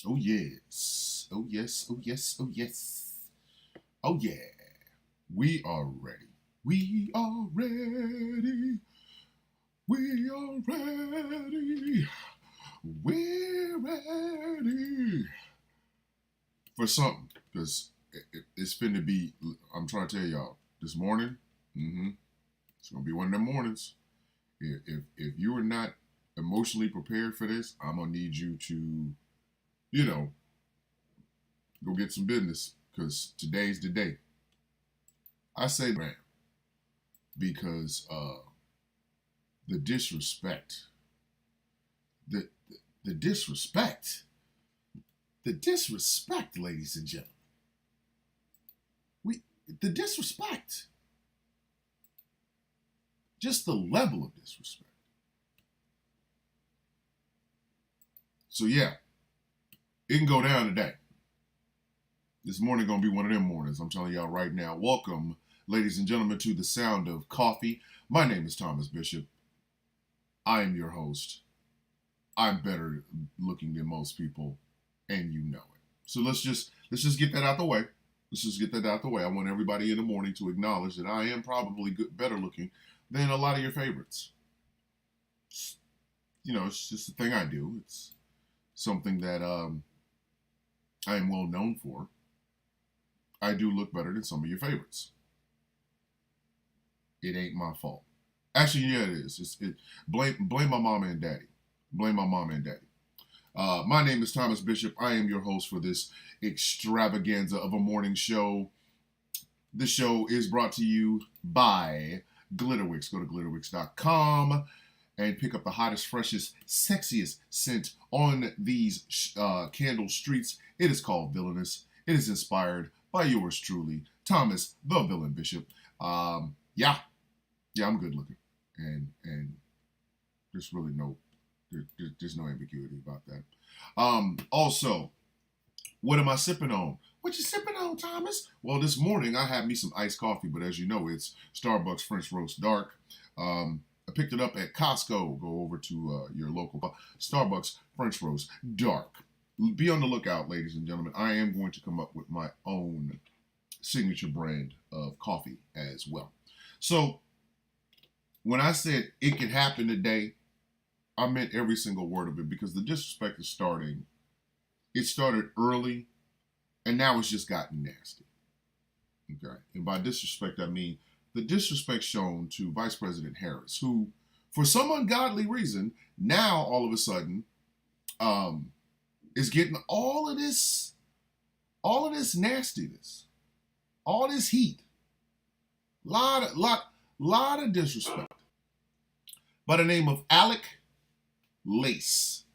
Oh yes. Oh yes. Oh yes. Oh yes. Oh yeah. We are ready. We are ready. We are ready. We're ready for something. Because it's finna be, I'm trying to tell y'all, this morning, it's gonna be one of them mornings. If you are not emotionally prepared for this, I'm gonna need you to, you know, go get some business. Because today's the day. I say man because the disrespect, the, the disrespect, the disrespect, ladies and gentlemen. The disrespect, just the level of disrespect. So yeah, it can go down today. This morning gonna be one of them mornings. I'm telling y'all right now. Welcome, ladies and gentlemen, to the sound of coffee. My name is Thomas Bishop. I am your host. I'm better looking than most people, and you know it. So let's just get that out the way. Let's just get that out the way. I want everybody in the morning to acknowledge that I am probably better looking than a lot of your favorites. You know, it's just a thing I do. It's something that I am well known for. I do look better than some of your favorites. It ain't my fault. Actually, yeah, it is. Blame my mama and daddy. Blame my mama and daddy. My name is Thomas Bishop. I am your host for this extravaganza of a morning show. The show is brought to you by Glitterwix. Go to glitterwix.com and pick up the hottest, freshest, sexiest scent on these candle streets. It is called Villainous. It is inspired by yours truly, Thomas the Villain Bishop. Yeah, I'm good looking, and there's really there's no ambiguity about that. Also, what am I sipping on? What you sipping on, Thomas? Well, this morning I had me some iced coffee, but as you know, it's Starbucks French Roast Dark. I picked it up at Costco. Go over to your local Starbucks French Roast Dark. Be on the lookout, ladies and gentlemen. I am going to come up with my own signature brand of coffee as well. So, when I said it could happen today, I meant every single word of it because the disrespect is starting. It started early, and now it's just gotten nasty. Okay, and by disrespect, I mean the disrespect shown to Vice President Harris, who, for some ungodly reason, now all of a sudden, is getting all of this nastiness, all this heat, lot of disrespect. By the name of Alec Lace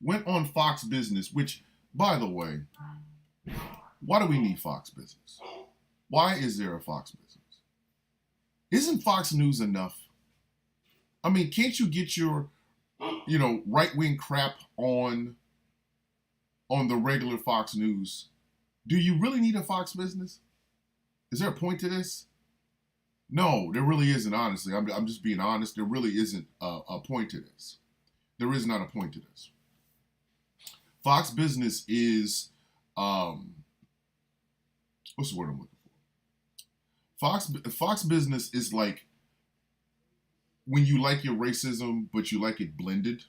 went on Fox Business, which, by the way, why do we need Fox Business? Why is there a Fox Business? Isn't Fox News enough? I mean, can't you get your, right-wing crap on the regular Fox News? Do you really need a Fox Business? Is there a point to this? No, there really isn't, honestly. I'm just being honest. There really isn't a point to this. There is not a point to this. Fox Business is, what's the word I'm looking for? Fox Business is like when you like your racism, but you like it blended.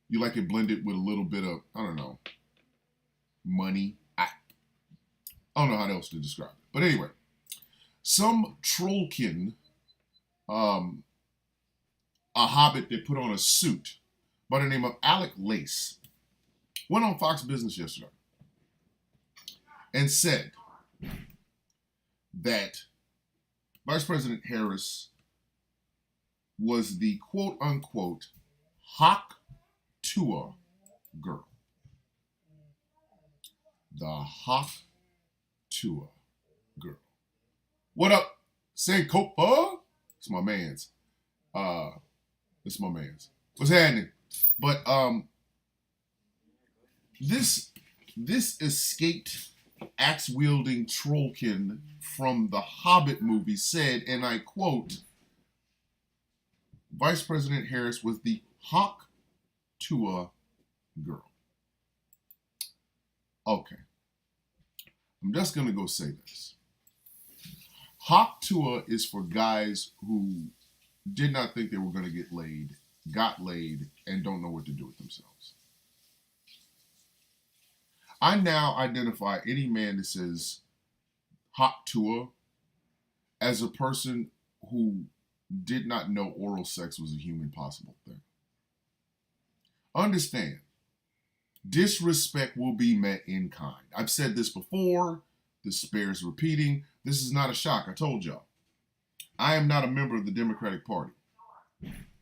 You like it blended with a little bit of, I don't know, money. I don't know how else to describe it. But anyway, some trollkin, a hobbit that put on a suit by the name of Alec Lace, went on Fox Business yesterday and said that Vice President Harris was the quote-unquote Hawk Tuah girl. The Hawk Tuah girl. What up, Sankofa? It's my man's. It's my man's. What's happening? But this escaped axe-wielding trollkin from the Hobbit movie said, and I quote, Vice President Harris was the Hawk Tuah girl. Okay, I'm just gonna go say this. Hawk Tuah is for guys who did not think they were gonna get laid, got laid, and don't know what to do with themselves. I now identify any man that says Hawk Tuah as a person who did not know oral sex was a human possible thing. Understand, disrespect will be met in kind. I've said this before. This bears repeating. This is not a shock. I told y'all. I am not a member of the Democratic Party.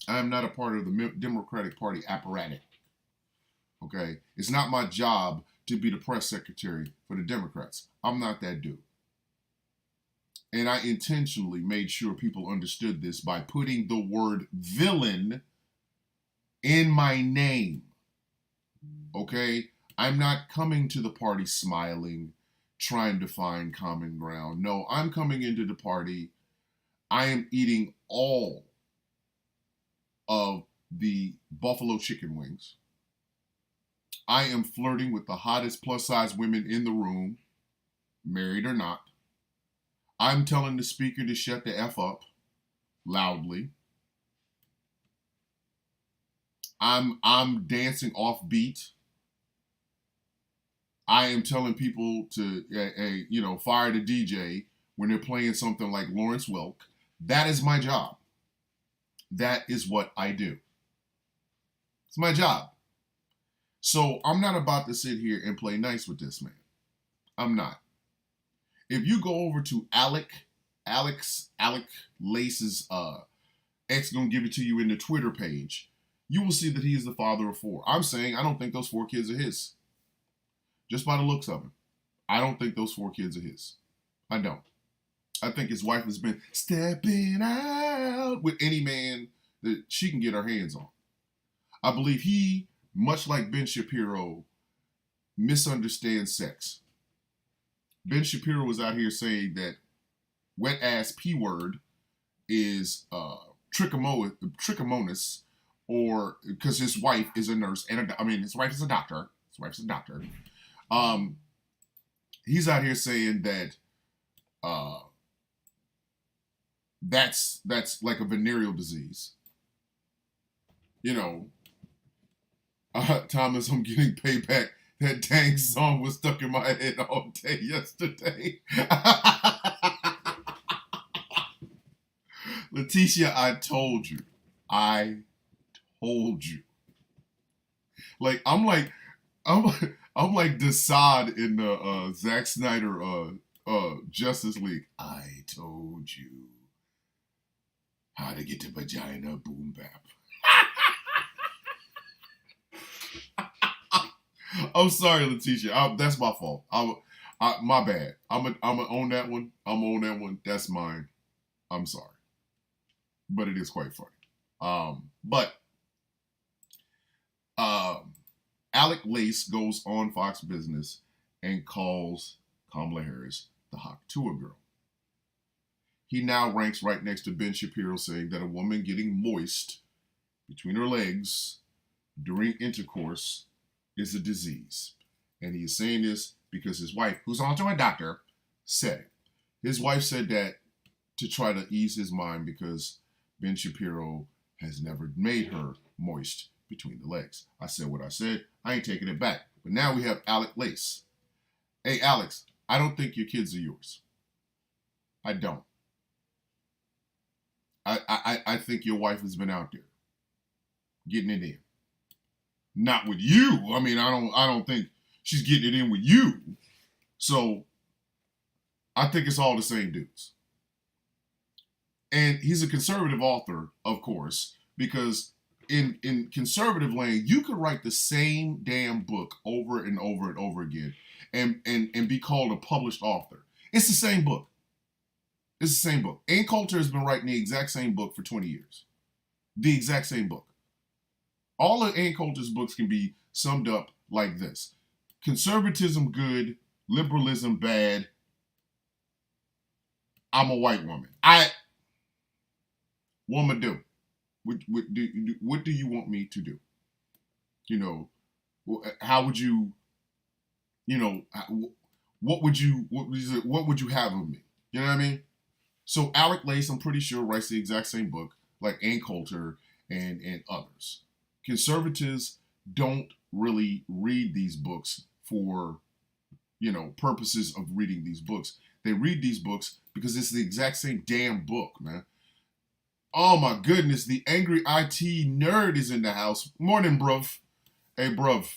I am not a part of the Democratic Party apparatus. Okay? It's not my job to be the press secretary for the Democrats. I'm not that dude. And I intentionally made sure people understood this by putting the word villain in my name. Okay? I'm not coming to the party smiling, trying to find common ground. No, I'm coming into the party. I am eating all of the buffalo chicken wings. I am flirting with the hottest plus size women in the room, married or not. I'm telling the speaker to shut the F up loudly. I'm dancing off beat. I am telling people to fire the DJ when they're playing something like Lawrence Welk. That is my job. That is what I do. It's my job. So I'm not about to sit here and play nice with this man. I'm not. If you go over to Alec Lace's X gonna give it to you in the Twitter page, you will see that he is the father of 4. I'm saying I don't think those 4 kids are his. Just by the looks of him. I don't think those 4 kids are his. I don't. I think his wife has been stepping out with any man that she can get her hands on. I believe he, much like Ben Shapiro, misunderstands sex. Ben Shapiro was out here saying that wet ass P word is trichomonas, or because his wife is a nurse and his wife is a doctor. His wife's a doctor. He's out here saying that that's like a venereal disease. Thomas, I'm getting payback. That dang song was stuck in my head all day yesterday. Leticia, I told you. Like I'm like Desaad in the Zack Snyder Justice League. I told you how to get to vagina, boom bap. I'm sorry, Leticia. That's my fault. My bad. I'm gonna own that one. That's mine. I'm sorry, but it is quite funny. Alec Lace goes on Fox Business and calls Kamala Harris the Hawk Tuah girl. He now ranks right next to Ben Shapiro, saying that a woman getting moist between her legs during intercourse is a disease. And he is saying this because his wife, who's also a doctor, said it. His wife said that to try to ease his mind because Ben Shapiro has never made her moist between the legs. I said what I said. I ain't taking it back. But now we have Alec Lace. Hey, Alex, I don't think your kids are yours. I don't. I think your wife has been out there getting it in. Not with you. I don't think she's getting it in with you. So I think it's all the same dudes. And he's a conservative author, of course, because in conservative land, you could write the same damn book over and over and over again and be called a published author. It's the same book. It's the same book. Ann Coulter has been writing the exact same book for 20 years. The exact same book. All of Ann Coulter's books can be summed up like this. Conservatism good, liberalism bad. I'm a white woman. What am I do? What do you want me to do? How would you You know, what would you have of me? You know what I mean? So Alec Lace, I'm pretty sure, writes the exact same book like Ann Coulter and others. Conservatives don't really read these books for, purposes of reading these books. They read these books because it's the exact same damn book, man. Oh my goodness, the angry IT nerd is in the house. Morning, bruv. Hey, bruv,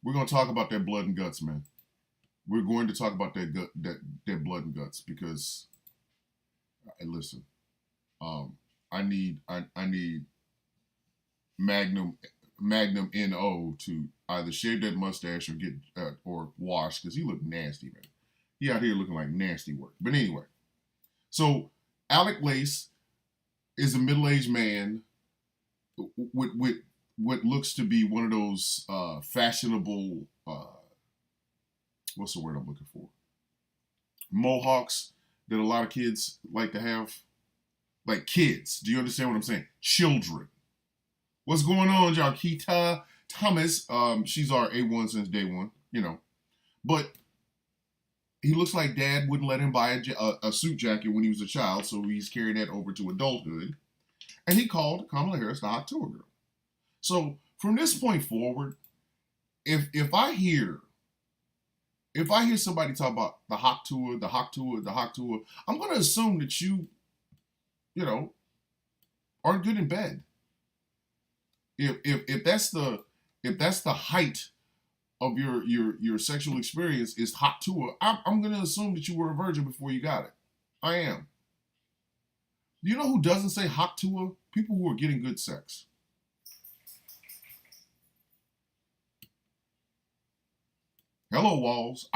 we're gonna talk about that blood and guts, man. We're going to talk about that blood and guts because, hey, listen, I need Magnum NO to either shave that mustache or get or wash because he looked nasty, man. He out here looking like nasty work. But anyway, so Alec Lace is a middle-aged man with what looks to be one of those fashionable what's the word I'm looking for? Mohawks that a lot of kids like to have. Like kids. Do you understand what I'm saying? Children. What's going on, Jarquita Thomas? She's our A1 since day one, But he looks like dad wouldn't let him buy a suit jacket when he was a child, so he's carrying that over to adulthood. And he called Kamala Harris the hot tour girl. So from this point forward, if I hear somebody talk about the hot tour, I'm going to assume that you aren't good in bed. If that's the height of your sexual experience is hot tour, I'm going to assume that you were a virgin before you got it. I am. You know who doesn't say hot tour? People who are getting good sex. Hello, Walls.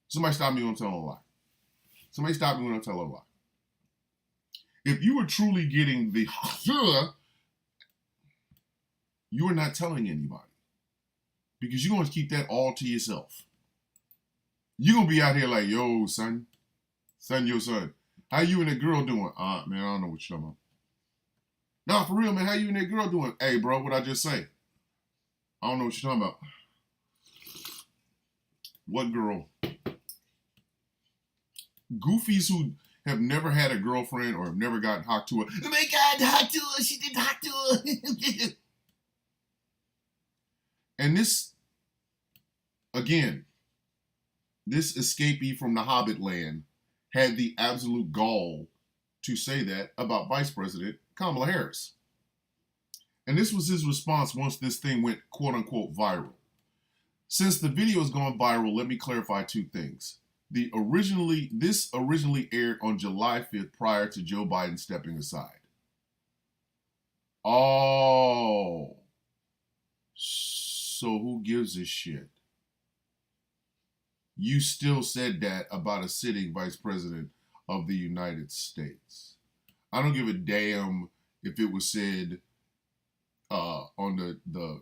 Somebody stop me when I'm telling a lie. Somebody stop me when I'm telling a lie. If you are truly getting the hot tour, you are not telling anybody. Because you're going to keep that all to yourself. You're going to be out here like, yo, son, your son. How you and that girl doing? Man, I don't know what you're talking about. Nah, for real, man, how you and that girl doing? Hey, bro, what'd I just say? I don't know what you're talking about. What girl? Goofies who have never had a girlfriend or have never gotten hot to her. Oh my God, hot to her. She did hot to her. And this, again, this escapee from the Hobbit land had the absolute gall to say that about Vice President Kamala Harris. And this was his response once this thing went quote unquote viral. Since the video has gone viral, let me clarify two things. This originally aired on July 5th prior to Joe Biden stepping aside. Oh. So who gives a shit? You still said that about a sitting vice president of the United States. I don't give a damn if it was said on the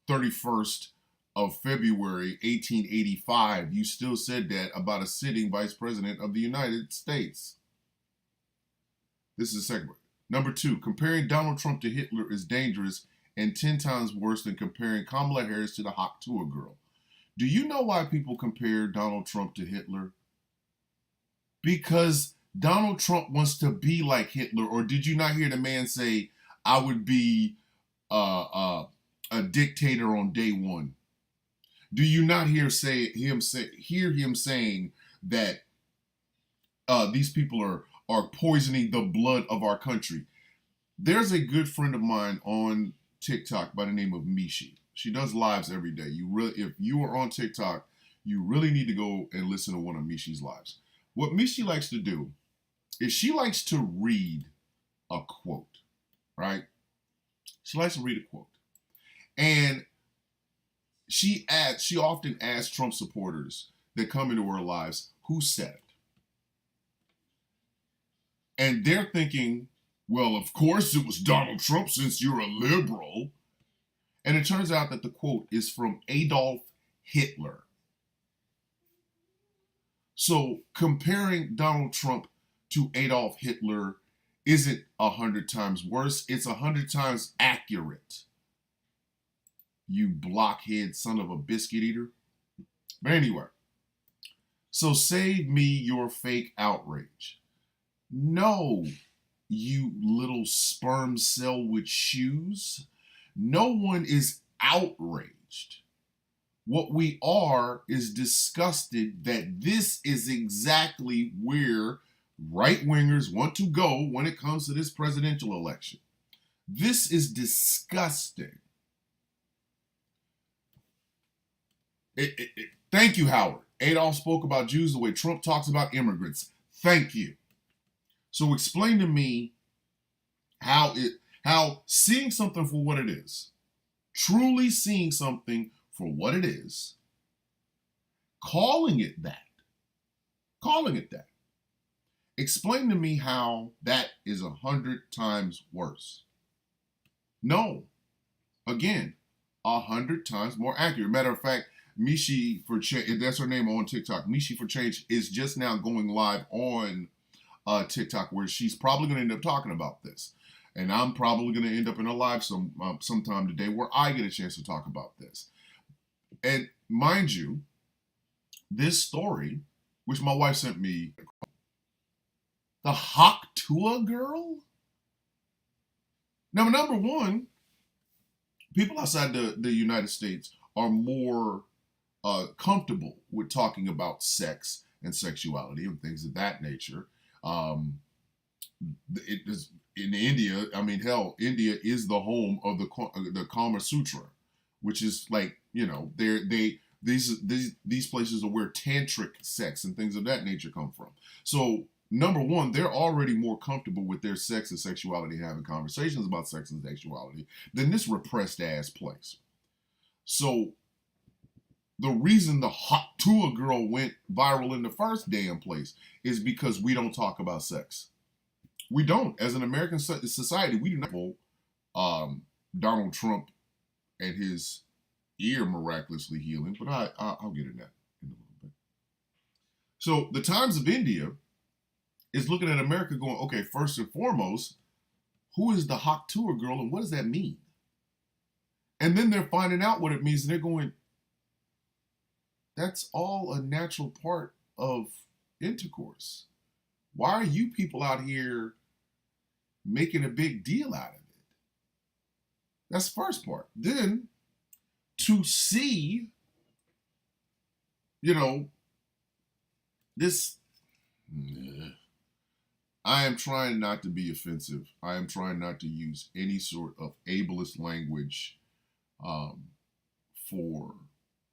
31st of February, 1885. You still said that about a sitting vice president of the United States. This is the second one. Number two, comparing Donald Trump to Hitler is dangerous and 10 times worse than comparing Kamala Harris to the hot tour girl. Do you know why people compare Donald Trump to Hitler? Because Donald Trump wants to be like Hitler. Or did you not hear the man say, I would be a dictator on day one? Do you not hear him saying that these people are poisoning the blood of our country? There's a good friend of mine on TikTok by the name of Mishi. She does lives every day. If you are on TikTok, you really need to go and listen to one of Mishi's lives. What Mishi likes to do is she likes to read a quote, right? She likes to read a quote. And she often asks Trump supporters that come into her lives, who said it? And they're thinking, well, of course it was Donald Trump since you're a liberal. And it turns out that the quote is from Adolf Hitler. So comparing Donald Trump to Adolf Hitler isn't 100 times worse. It's 100 times accurate. you blockhead son of a biscuit eater. But anyway, so save me your fake outrage. No, you little sperm cell with shoes. No one is outraged. What we are is disgusted that this is exactly where right wingers want to go when it comes to this presidential election. This is disgusting. Thank you, Howard. Adolf spoke about Jews the way Trump talks about immigrants. Thank you. So explain to me how seeing something for what it is, truly seeing something for what it is, calling it that. Explain to me how that is 100 times worse. No. Again, 100 times more accurate. Matter of fact, Mishi for Change, that's her name on TikTok. Mishi for Change is just now going live on TikTok, where she's probably going to end up talking about this. And I'm probably going to end up in a live sometime today where I get a chance to talk about this. And mind you, this story, which my wife sent me, the Haktua girl? Now, number one, people outside the United States are more comfortable with talking about sex and sexuality and things of that nature. It is in India. I mean, hell, India is the home of the Kama Sutra, which is like, you know, these places are where tantric sex and things of that nature come from. So number one, they're already more comfortable with their sex and sexuality, having conversations about sex and sexuality, than this repressed ass place. So the reason the Haktua girl went viral in the first damn place is because we don't talk about sex. We don't. As an American society, we do not. Donald Trump and his ear miraculously healing, but I'll get in that in a little bit. So the Times of India is looking at America going, okay, first and foremost, who is the Haktua girl and what does that mean? And then they're finding out what it means and they're going, that's all a natural part of intercourse. Why are you people out here making a big deal out of it? That's the first part. Then to see, you know, this, I am trying not to be offensive. I am trying not to use any sort of ableist language for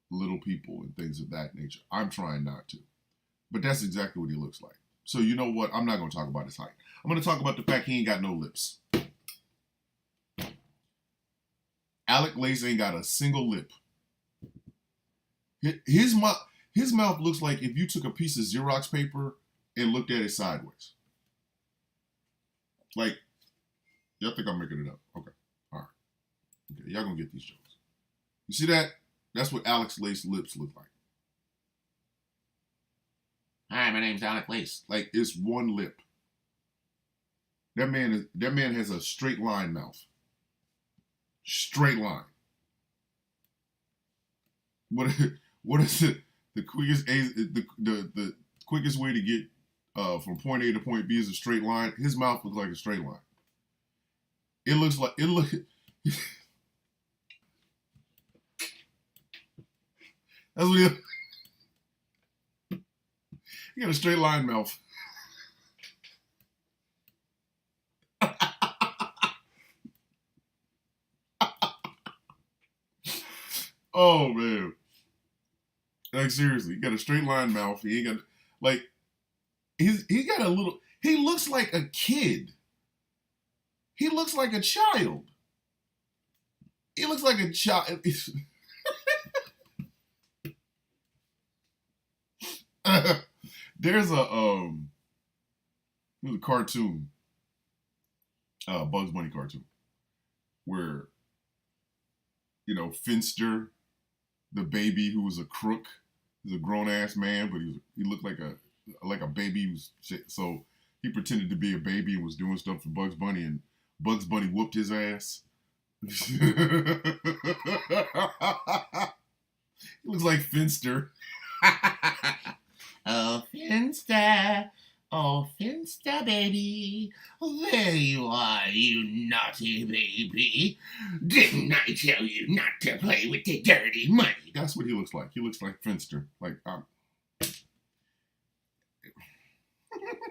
little people and things of that nature. I'm trying not to. But that's exactly what he looks like. So you know what? I'm not going to talk about his height. I'm going to talk about the fact he ain't got no lips. Alec Lace ain't got a single lip. His mouth looks like if you took a piece of Xerox paper and looked at it sideways. Like, y'all think I'm making it up. Okay. All right. Okay, y'all gonna get these jokes. You see that? That's what Alex Lace's lips look like. Hi, my name's Alec Lace. Like, it's one lip. That man has a straight line mouth. Straight line. What is it? The quickest way to get from point A to point B is a straight line. His mouth looks like a straight line. That's what he got a straight line mouth. Oh man. Like seriously, he got a straight line mouth. He ain't got like he got a little, he looks like a kid. He looks like a child. He looks like a child. There's a cartoon, Bugs Bunny cartoon, where, you know, Finster, the baby who was a crook, he's a grown ass man, but he looked like a baby. So he pretended to be a baby and was doing stuff for Bugs Bunny, and Bugs Bunny whooped his ass. He looks like Finster. Oh, Finster. Oh, Finster, baby. There you are, you naughty baby. Didn't I tell you not to play with the dirty money? That's what he looks like. He looks like Finster. Like,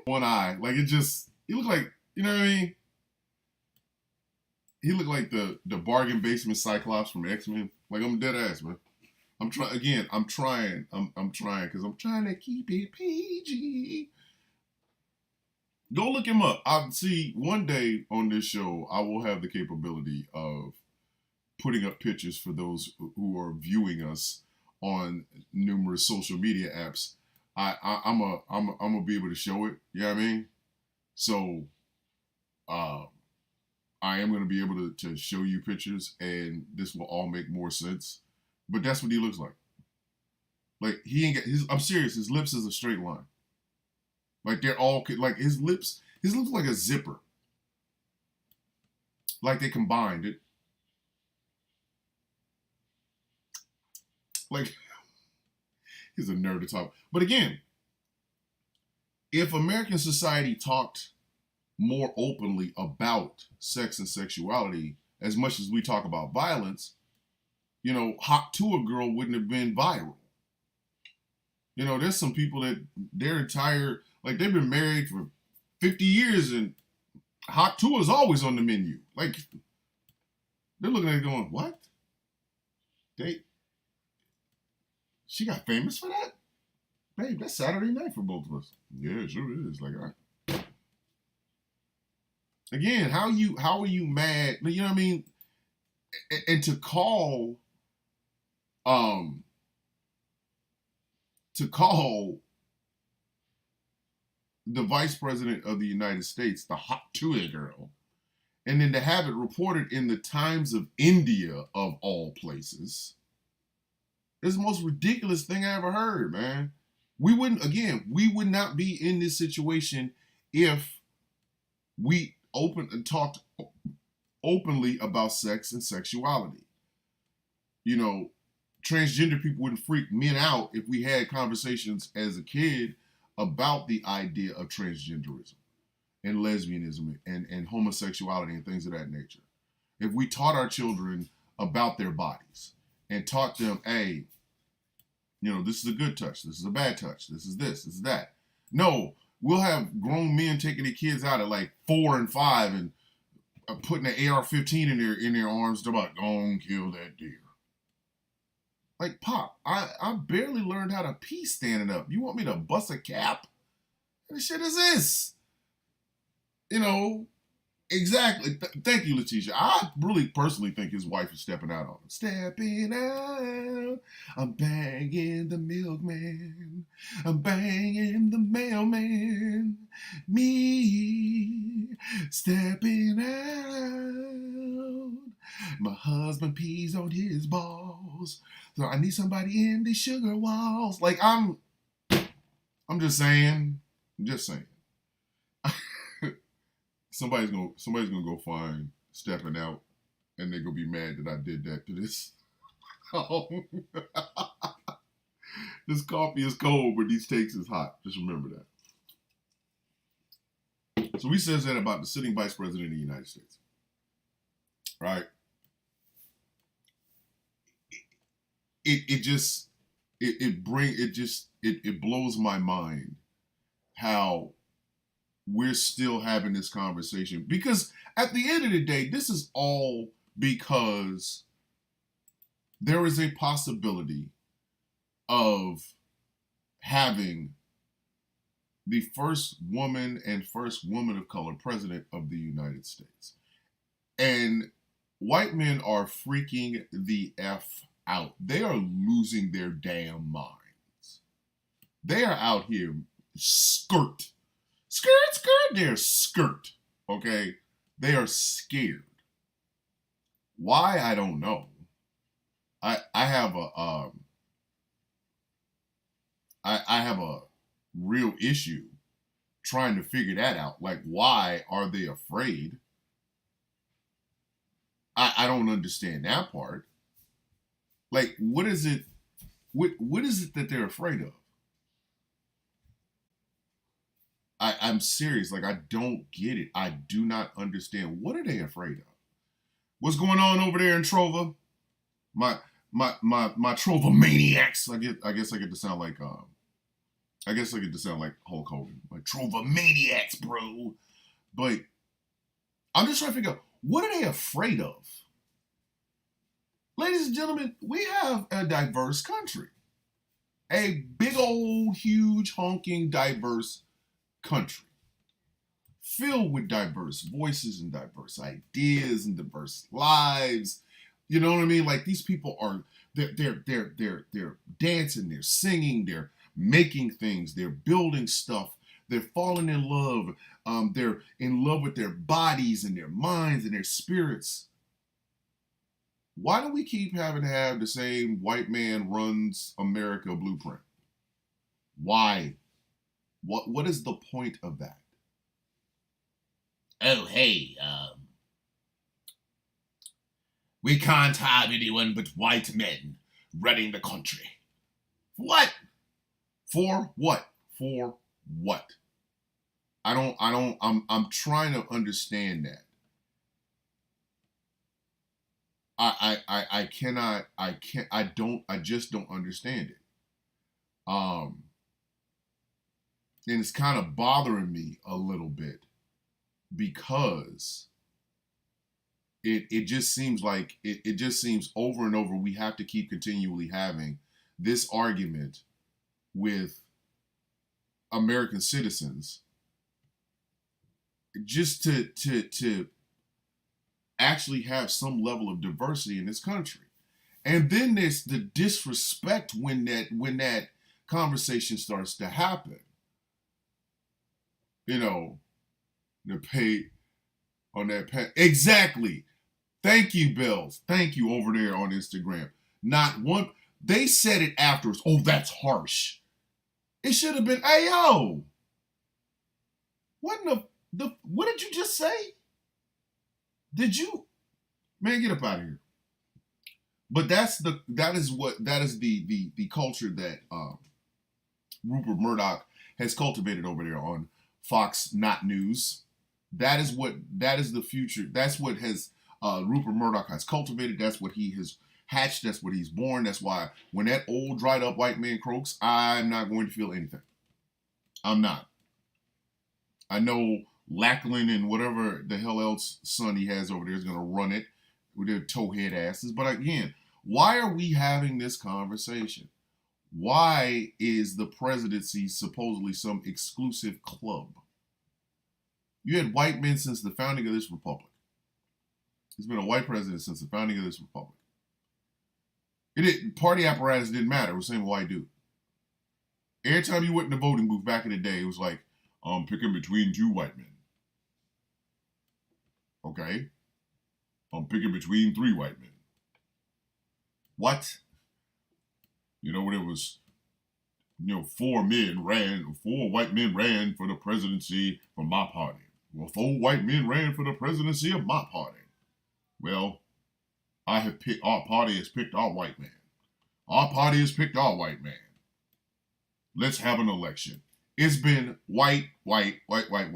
one eye. Like, he looked like, you know what I mean? He looked like the bargain basement Cyclops from X-Men. Like, I'm dead ass, man. I'm trying again. I'm trying because I'm trying to keep it PG. Go look him up. I see one day on this show I will have the capability of putting up pictures for those who are viewing us on numerous social media apps. I'm gonna be able to show it. You know what I mean? So, I am gonna be able to show you pictures, and this will all make more sense. But that's what he looks like. Like he ain't got his. I'm serious. His lips is a straight line. Like they're all like his lips. His lips like a zipper. Like they combined it. Like he's a nerd to talk. But again, if American society talked more openly about sex and sexuality as much as we talk about violence, you know, Hot to a Girl wouldn't have been viral. You know, there's some people that their entire, like they've been married for 50 years and Hot to is always on the menu. Like, they're looking at it going, what? She got famous for that? Babe, that's Saturday night for both of us. Yeah, it sure is. Like, all right. Again, how are you mad? You know what I mean? And to call the vice president of the United States the Hot to Girl, and then to have it reported in the Times of India of all places, is the most ridiculous thing I ever heard, man. We would not be in this situation if we talked openly about sex and sexuality. You know, transgender people wouldn't freak men out if we had conversations as a kid about the idea of transgenderism and lesbianism and homosexuality and things of that nature. If we taught our children about their bodies and taught them, hey, you know, this is a good touch, this is a bad touch, this is that. No, we'll have grown men taking their kids out at like 4 and 5 and putting an AR-15 in their arms. They're about, go and kill that deer. Like, Pop, I barely learned how to pee standing up. You want me to bust a cap? What the shit is this? You know, exactly. Thank you, Letitia. I really personally think his wife is stepping out on him. Stepping out. I'm banging the milkman. I'm banging the mailman. Me stepping out. My husband pees on his balls. So I need somebody in the sugar walls. Like I'm just saying. I'm just saying. Somebody's gonna go find stepping out, and they're gonna be mad that I did that to this. Oh. This coffee is cold, but these takes is hot. Just remember that. So he says that about the sitting vice president of the United States, right? It blows my mind how we're still having this conversation, because at the end of the day, this is all because there is a possibility of having the first woman of color president of the United States. And white men are freaking the F out. They are losing their damn minds. They are out here skirt. They're skirt. Okay? They are scared. Why? I don't know. I have a real issue trying to figure that out. Like, why are they afraid? I don't understand that part. Like, what is it? What is it that they're afraid of? I'm serious. Like, I don't get it. I do not understand. What are they afraid of? What's going on over there in Trova? My Trova maniacs. I guess I get to sound like I guess I get to sound like Hulk Hogan. Like Trova maniacs, bro. But I'm just trying to figure out, what are they afraid of? Ladies and gentlemen, we have a diverse country. A big old, huge, honking, diverse country. Filled with diverse voices and diverse ideas and diverse lives. You know what I mean? Like, these people are they're dancing, they're singing, they're making things, they're building stuff, they're falling in love, they're in love with their bodies and their minds and their spirits. Why do we keep having to have the same white man runs America blueprint? Why? What is the point of that? Oh, hey, we can't have anyone but white men running the country. What? For what? For what? I'm trying to understand that. I just don't understand it. And it's kind of bothering me a little bit because it just seems like it just seems over and over we have to keep continually having this argument with American citizens just to actually have some level of diversity in this country. And then there's the disrespect when that conversation starts to happen. You know, the pay on that pay. Exactly. Thank you, Bells. Thank you over there on Instagram. Not one. They said it afterwards. Oh, that's harsh. It should have been, hey, yo. What in what did you just say? Did you? Man, get up out of here. But that is the culture that Rupert Murdoch has cultivated over there on Fox Not News. That is the future. That's what has Rupert Murdoch has cultivated. That's what he has hatched. That's what he's born. That's why when that old dried up white man croaks, I'm not going to feel anything. I'm not. I know Lachlan and whatever the hell else son he has over there is going to run it with their towhead asses. But again, why are we having this conversation? Why is the presidency supposedly some exclusive club? You had white men since the founding of this republic. There's been a white president since the founding of this republic. Party apparatus didn't matter. It was the same white dude. Every time you went in the voting booth back in the day, it was like, I'm picking between two white men. Okay. I'm picking between three white men. What? You know, when it was, four white men ran for the presidency from my party. Well, four white men ran for the presidency of my party. Well, our party has picked our white man. Our party has picked our white man. Let's have an election. It's been white, Obama.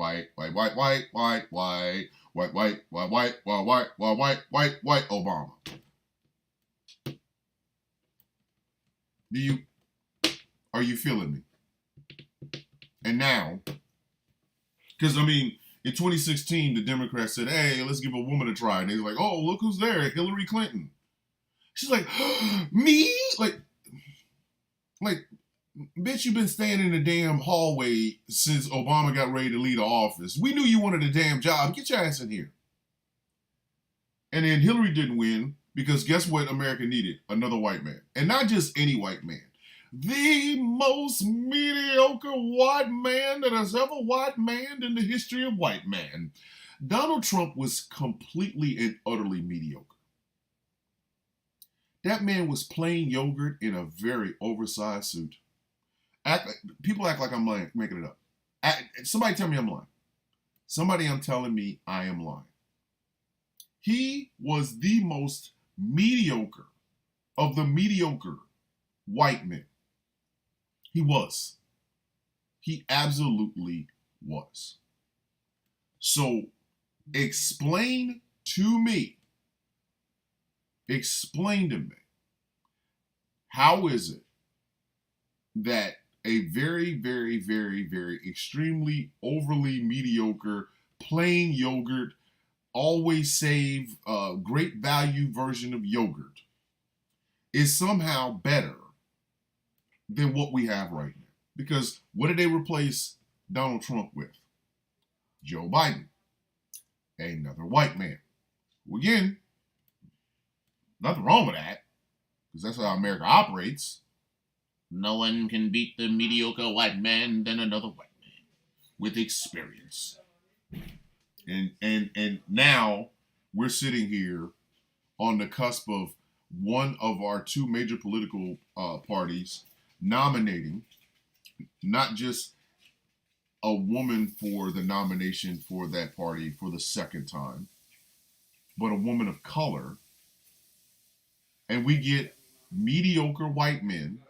Are you feeling me? And now, because in 2016, the Democrats said, hey, let's give a woman a try. And they're like, oh, look who's there, Hillary Clinton. She's like, me? Like, bitch, you've been standing in the damn hallway since Obama got ready to leave the office. We knew you wanted a damn job. Get your ass in here. And then Hillary didn't win because guess what America needed? Another white man. And not just any white man. The most mediocre white man that has ever white manned in the history of white man. Donald Trump was completely and utterly mediocre. That man was plain yogurt in a very oversized suit. People act like I'm lying, making it up. Somebody tell me I'm lying. Somebody I'm telling me I am lying. He was the most mediocre of the mediocre white men. He was. He absolutely was. So explain to me, how is it that a very, very, very, very extremely overly mediocre plain yogurt, always save, great value version of yogurt is somehow better than what we have right now? Because what did they replace Donald Trump with? Joe Biden, another white man. Well, again, nothing wrong with that, because that's how America operates. No one can beat the mediocre white man than another white man with experience. And now we're sitting here on the cusp of one of our two major political parties nominating not just a woman for the nomination for that party for the second time, but a woman of color. And we get mediocre white men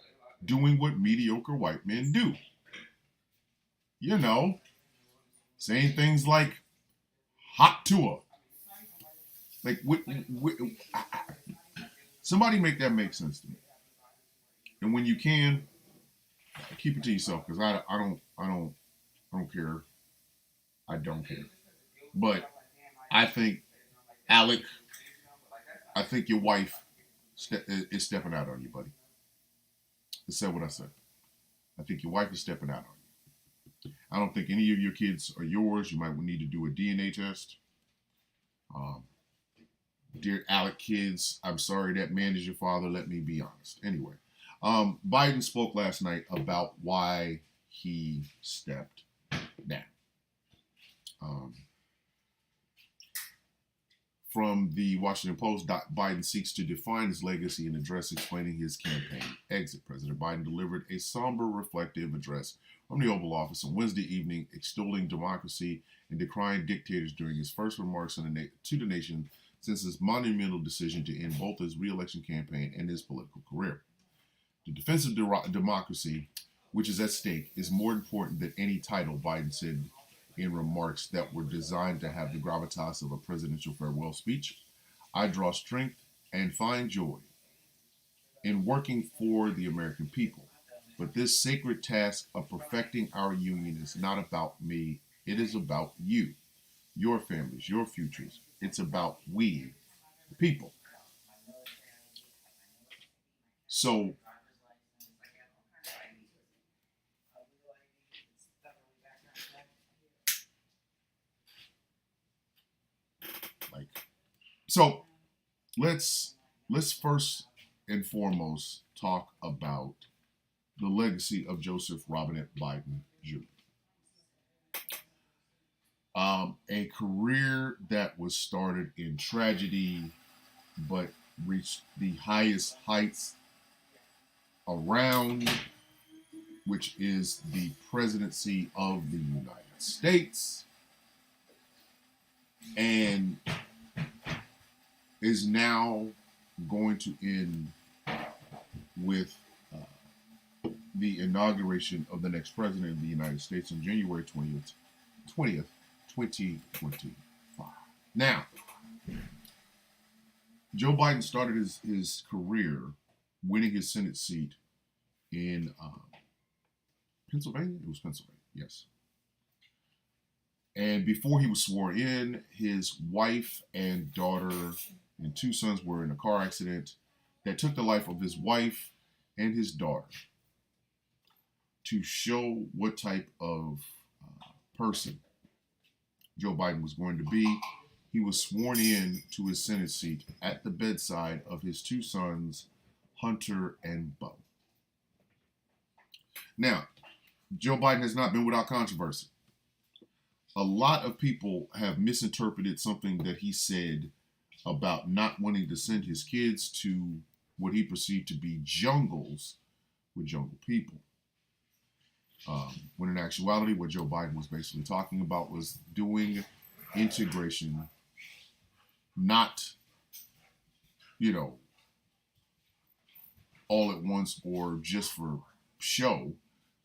doing what mediocre white men do. You know, saying things like hot tour. Like, somebody make that make sense to me. And when you can, keep it to yourself, because I don't care. I don't care. But I think, Alec, I think your wife is stepping out on you, buddy. I said what I said. I think your wife is stepping out on you. I don't think any of your kids are yours. You might need to do a DNA test. Dear Alec kids, I'm sorry that man is your father. Let me be honest. Anyway, Biden spoke last night about why he stepped down. From the Washington Post, Biden seeks to define his legacy in address explaining his campaign exit. President Biden delivered a somber, reflective address from the Oval Office on Wednesday evening, extolling democracy and decrying dictators during his first remarks to the nation since his monumental decision to end both his re-election campaign and his political career. The defense of democracy, which is at stake, is more important than any title, Biden said in remarks that were designed to have the gravitas of a presidential farewell speech. I draw strength and find joy in working for the American people. But this sacred task of perfecting our union is not about me. It is about you, your families, your futures. It's about we, the people. So, let's first and foremost talk about the legacy of Joseph Robinette Biden Jr. A career that was started in tragedy, but reached the highest heights around, which is the presidency of the United States, and is now going to end with the inauguration of the next president of the United States on January 20th, 2025. Now, Joe Biden started his career winning his Senate seat in Pennsylvania. It was Pennsylvania, yes. And before he was sworn in, his wife and daughter and two sons were in a car accident that took the life of his wife and his daughter. To show what type of person Joe Biden was going to be, he was sworn in to his Senate seat at the bedside of his two sons, Hunter and Beau. Now, Joe Biden has not been without controversy. A lot of people have misinterpreted something that he said about not wanting to send his kids to what he perceived to be jungles with jungle people. When in actuality, what Joe Biden was basically talking about was doing integration not, you know, all at once or just for show,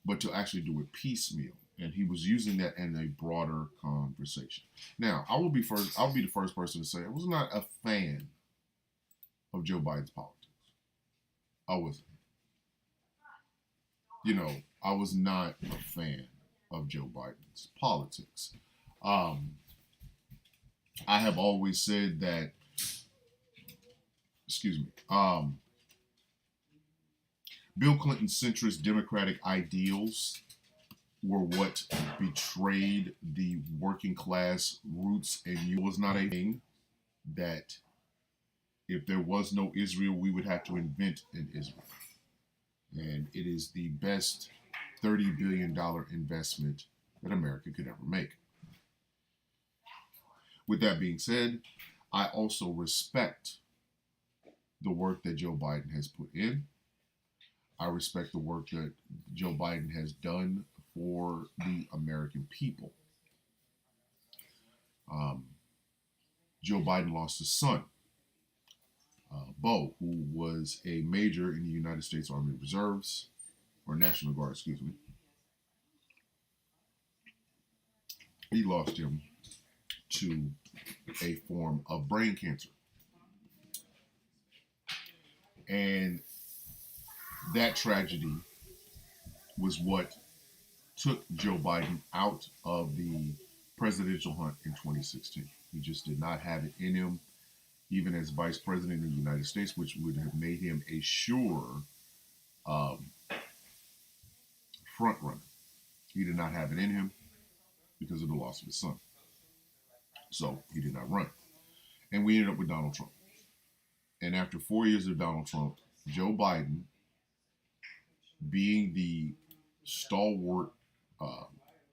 but to actually do it piecemeal. And he was using that in a broader conversation. Now, I'll be the first person to say I was not a fan of Joe Biden's politics. I wasn't. I was not a fan of Joe Biden's politics. I have always said that, excuse me, Bill Clinton's centrist Democratic ideals were what betrayed the working class roots, and it was not a thing that if there was no Israel, we would have to invent an Israel. And it is the best $30 billion investment that America could ever make. With that being said, I also respect the work that Joe Biden has put in. I respect the work that Joe Biden has done for the American people. Joe Biden lost his son, Bo, who was a major in the United States Army Reserves, or National Guard, excuse me. He lost him to a form of brain cancer. And that tragedy was what took Joe Biden out of the presidential hunt in 2016. He just did not have it in him, even as vice president of the United States, which would have made him a sure front runner. He did not have it in him because of the loss of his son. So he did not run. And we ended up with Donald Trump. And after 4 years of Donald Trump, Joe Biden, being the stalwart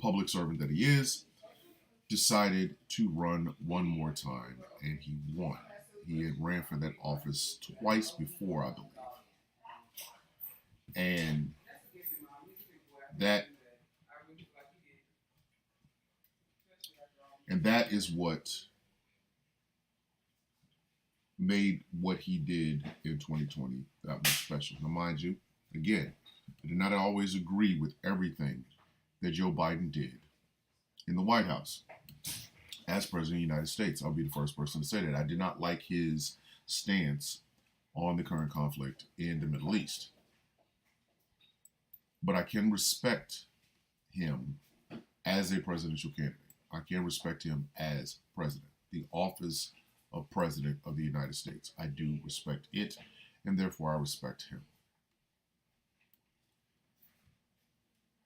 public servant that he is, decided to run one more time, and he won. He had ran for that office twice before, I believe. And that is what made what he did in 2020 that much special. Now, mind you, again, I did not always agree with everything that Joe Biden did in the White House. As President of the United States, I'll be the first person to say that. I did not like his stance on the current conflict in the Middle East. But I can respect him as a presidential candidate. I can respect him as president. The office of President of the United States. I do respect it, and therefore I respect him.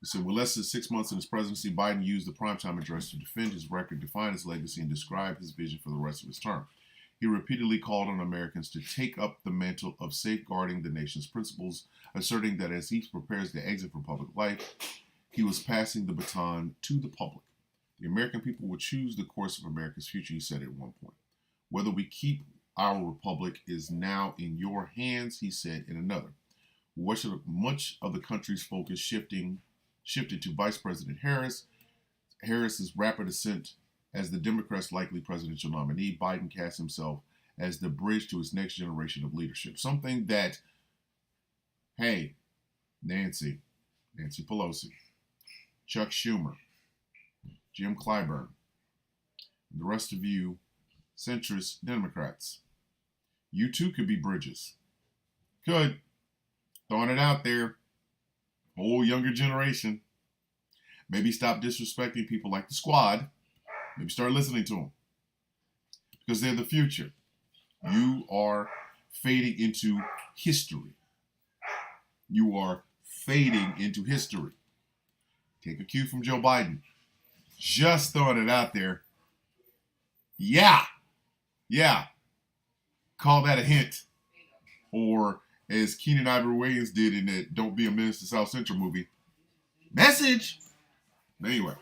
He said, with less than 6 months in his presidency, Biden used the primetime address to defend his record, define his legacy, and describe his vision for the rest of his term. He repeatedly called on Americans to take up the mantle of safeguarding the nation's principles, asserting that as he prepares to exit from public life, he was passing the baton to the public. The American people will choose the course of America's future, he said at one point. Whether we keep our republic is now in your hands, he said in another. Much of the country's focus shifted to Vice President Harris. Harris's rapid ascent as the Democrats' likely presidential nominee, Biden cast himself as the bridge to his next generation of leadership. Something that, hey, Nancy Pelosi, Chuck Schumer, Jim Clyburn, and the rest of you centrist Democrats, you too could be bridges. Could. Throwing it out there. Whole younger generation. Maybe stop disrespecting people like the squad. Maybe start listening to them. Because they're the future. You are fading into history. You are fading into history. Take a cue from Joe Biden. Just throwing it out there. Yeah. Call that a hint. Or as Keenan Ivory Wayans did in that Don't Be a Menace to South Central movie, message. Anyway,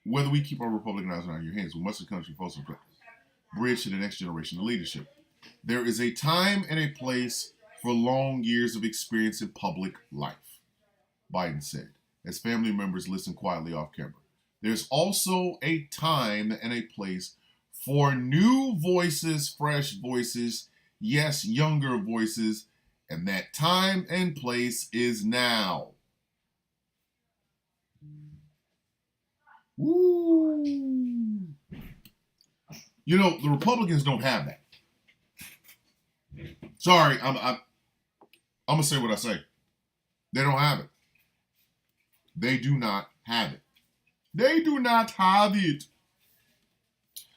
whether we keep our Republican eyes on your hands, we must the country focus on bridge to the next generation of leadership. There is a time and a place for long years of experience in public life, Biden said, as family members listened quietly off camera. There's also a time and a place for new voices, fresh voices, yes, younger voices, and that time and place is now. Woo! You know, the Republicans don't have that. Sorry, I'm gonna say what I say. They don't have it. They do not have it. They do not have it.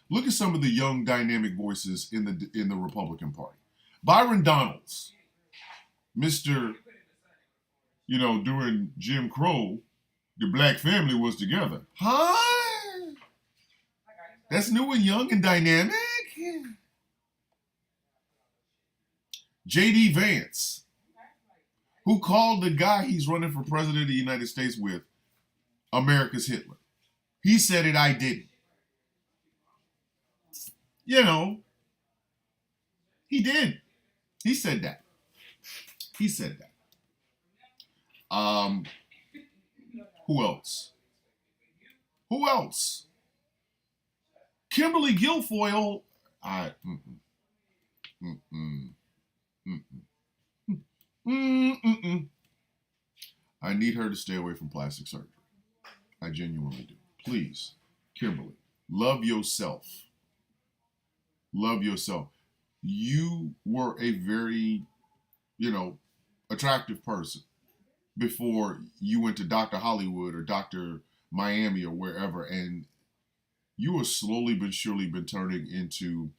Look at some of the young, dynamic voices in the Republican Party. Byron Donalds, Mr. During Jim Crow, the black family was together. Huh? That's new and young and dynamic. J.D. Vance, who called the guy he's running for president of the United States with America's Hitler. He said it, I didn't. He did. He said that. He said that. Who else? Who else? Kimberly Guilfoyle. I need her to stay away from plastic surgery. I genuinely do. Please, Kimberly, love yourself. Love yourself. You were a very, attractive person before you went to Dr. Hollywood or Dr. Miami or wherever, and you have slowly but surely been turning into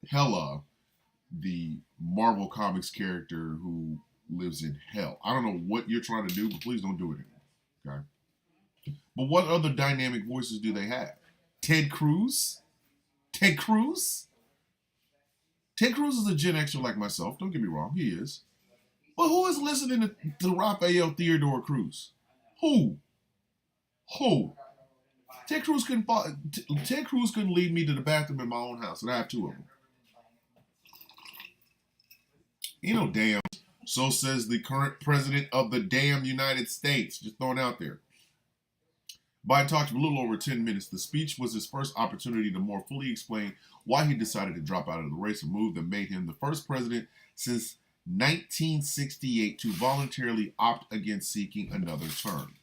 Hela, the Marvel Comics character who lives in hell. I don't know what you're trying to do, but please don't do it anymore. Okay? But what other dynamic voices do they have? Ted Cruz? Ted Cruz? Ted Cruz is a Gen Xer like myself. Don't get me wrong, he is. But who is listening to Rafael Theodore Cruz? Who? Ted Cruz couldn't lead me to the bathroom in my own house, and I have two of them. Damn. So says the current president of the damn United States. Just throwing it out there. Biden talked for a little over 10 minutes. The speech was his first opportunity to more fully explain why he decided to drop out of the race, a move that made him the first president since 1968 to voluntarily opt against seeking another term.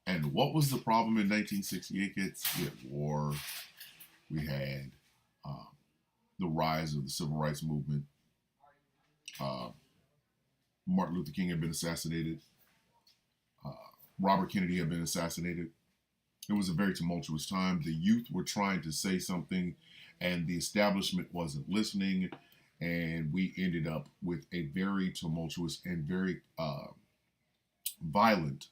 And what was the problem in 1968, kids? We had war. We had the rise of the civil rights movement. Martin Luther King had been assassinated. Robert Kennedy had been assassinated. It was a very tumultuous time. The youth were trying to say something, and the establishment wasn't listening. And we ended up with a very tumultuous and very violent.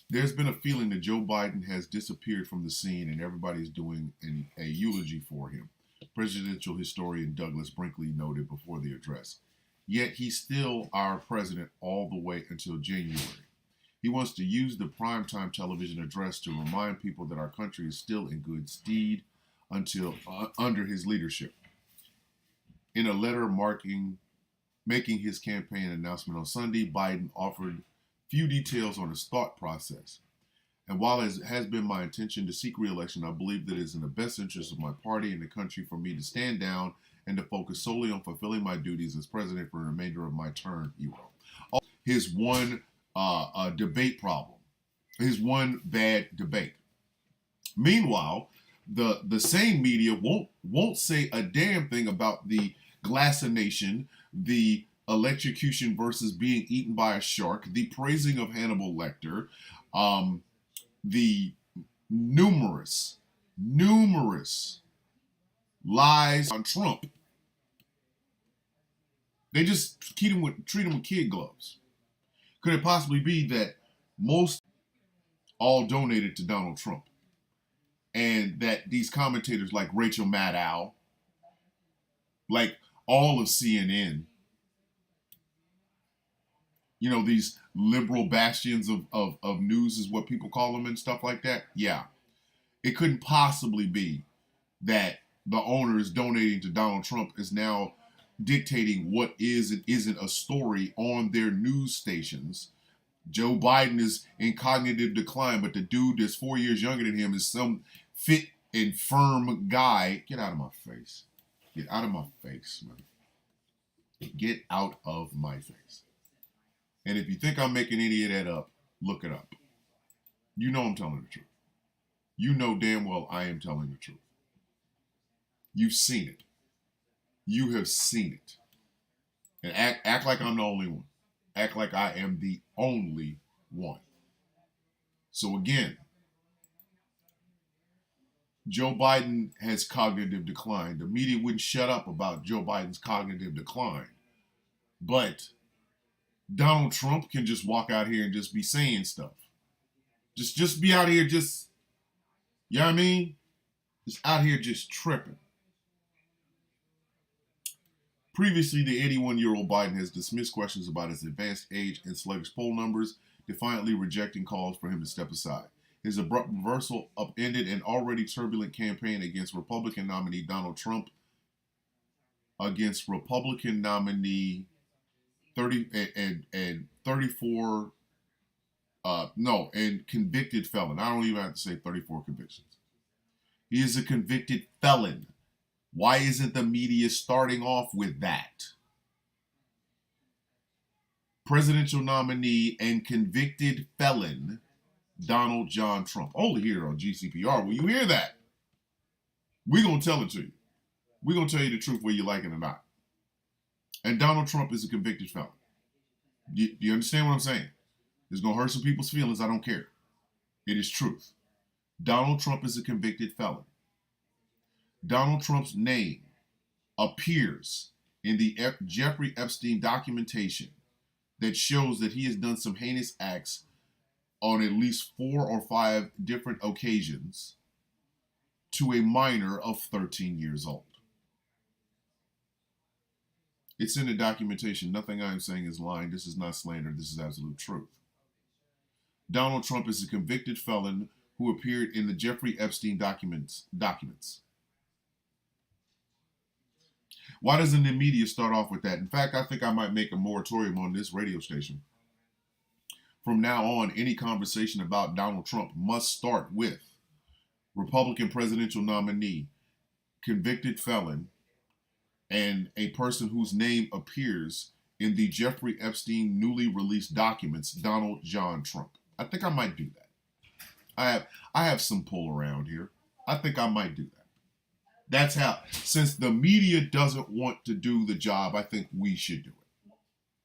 There's been a feeling that Joe Biden has disappeared from the scene, and everybody's doing a eulogy for him. Presidential historian Douglas Brinkley noted before the address. Yet he's still our president all the way until January. He wants to use the primetime television address to remind people that our country is still in good stead until under his leadership. In a letter making his campaign announcement on Sunday, Biden offered few details on his thought process. And while it has been my intention to seek re-election, I believe that it is in the best interest of my party and the country for me to stand down and to focus solely on fulfilling my duties as president for the remainder of my term, he wrote. His one debate problem, his one bad debate. Meanwhile, the same media won't say a damn thing about the glassonation, the electrocution versus being eaten by a shark, the praising of Hannibal Lecter, the numerous lies on Trump. They just treat him with kid gloves. Could it possibly be that most all donated to Donald Trump, and that these commentators like Rachel Maddow, like all of CNN, these liberal bastions of news is what people call them and stuff like that? Yeah. It couldn't possibly be that the owners donating to Donald Trump is now dictating what is and isn't a story on their news stations. Joe Biden is in cognitive decline, but the dude that's 4 years younger than him is some fit and firm guy. Get out of my face. Get out of my face, man. Get out of my face. And if you think I'm making any of that up, look it up. You know I'm telling the truth. You know damn well I am telling the truth. You've seen it. You have seen it. And act like I'm the only one. Act like I am the only one. So again, Joe Biden has cognitive decline. The media wouldn't shut up about Joe Biden's cognitive decline. But Donald Trump can just walk out here and just be saying stuff. Just be out here just, you know what I mean? Just out here just tripping. Previously, the 81-year-old Biden has dismissed questions about his advanced age and sluggish poll numbers, defiantly rejecting calls for him to step aside. His abrupt reversal upended an already turbulent campaign against Republican nominee Donald Trump, against Republican nominee 34 and convicted felon. I don't even have to say 34 convictions. He is a convicted felon. Why isn't the media starting off with that? Presidential nominee and convicted felon Donald John Trump. Only here on GCPR. Will you hear that? We're going to tell it to you. We're going to tell you the truth whether you like it or not. And Donald Trump is a convicted felon. Do you understand what I'm saying? It's going to hurt some people's feelings. I don't care. It is truth. Donald Trump is a convicted felon. Donald Trump's name appears in the Jeffrey Epstein documentation that shows that he has done some heinous acts on at least 4 or 5 different occasions to a minor of 13 years old. It's in the documentation. Nothing I am saying is lying. This is not slander. This is absolute truth. Donald Trump is a convicted felon who appeared in the Jeffrey Epstein documents. Why doesn't the media start off with that? In fact, I think I might make a moratorium on this radio station. From now on, any conversation about Donald Trump must start with Republican presidential nominee, convicted felon, and a person whose name appears in the Jeffrey Epstein newly released documents, Donald John Trump. I think I might do that. I have some pull around here. I think I might do that. That's how, since the media doesn't want to do the job, I think we should do it.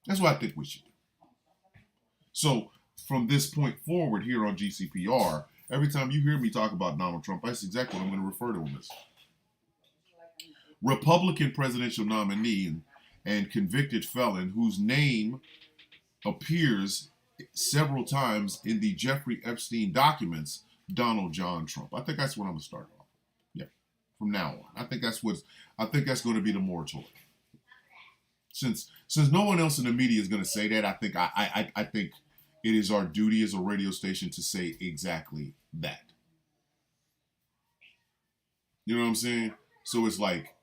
That's what I think we should do. So from this point forward here on GCPR, every time you hear me talk about Donald Trump, that's exactly what I'm going to refer to him as. Republican presidential nominee and convicted felon whose name appears several times in the Jeffrey Epstein documents, Donald John Trump. I think that's what I'm going to start off. Yeah, from now on. I think that's going to be the moratorium. Since no one else in the media is going to say that, I think it is our duty as a radio station to say exactly that. You know what I'm saying? So it's like,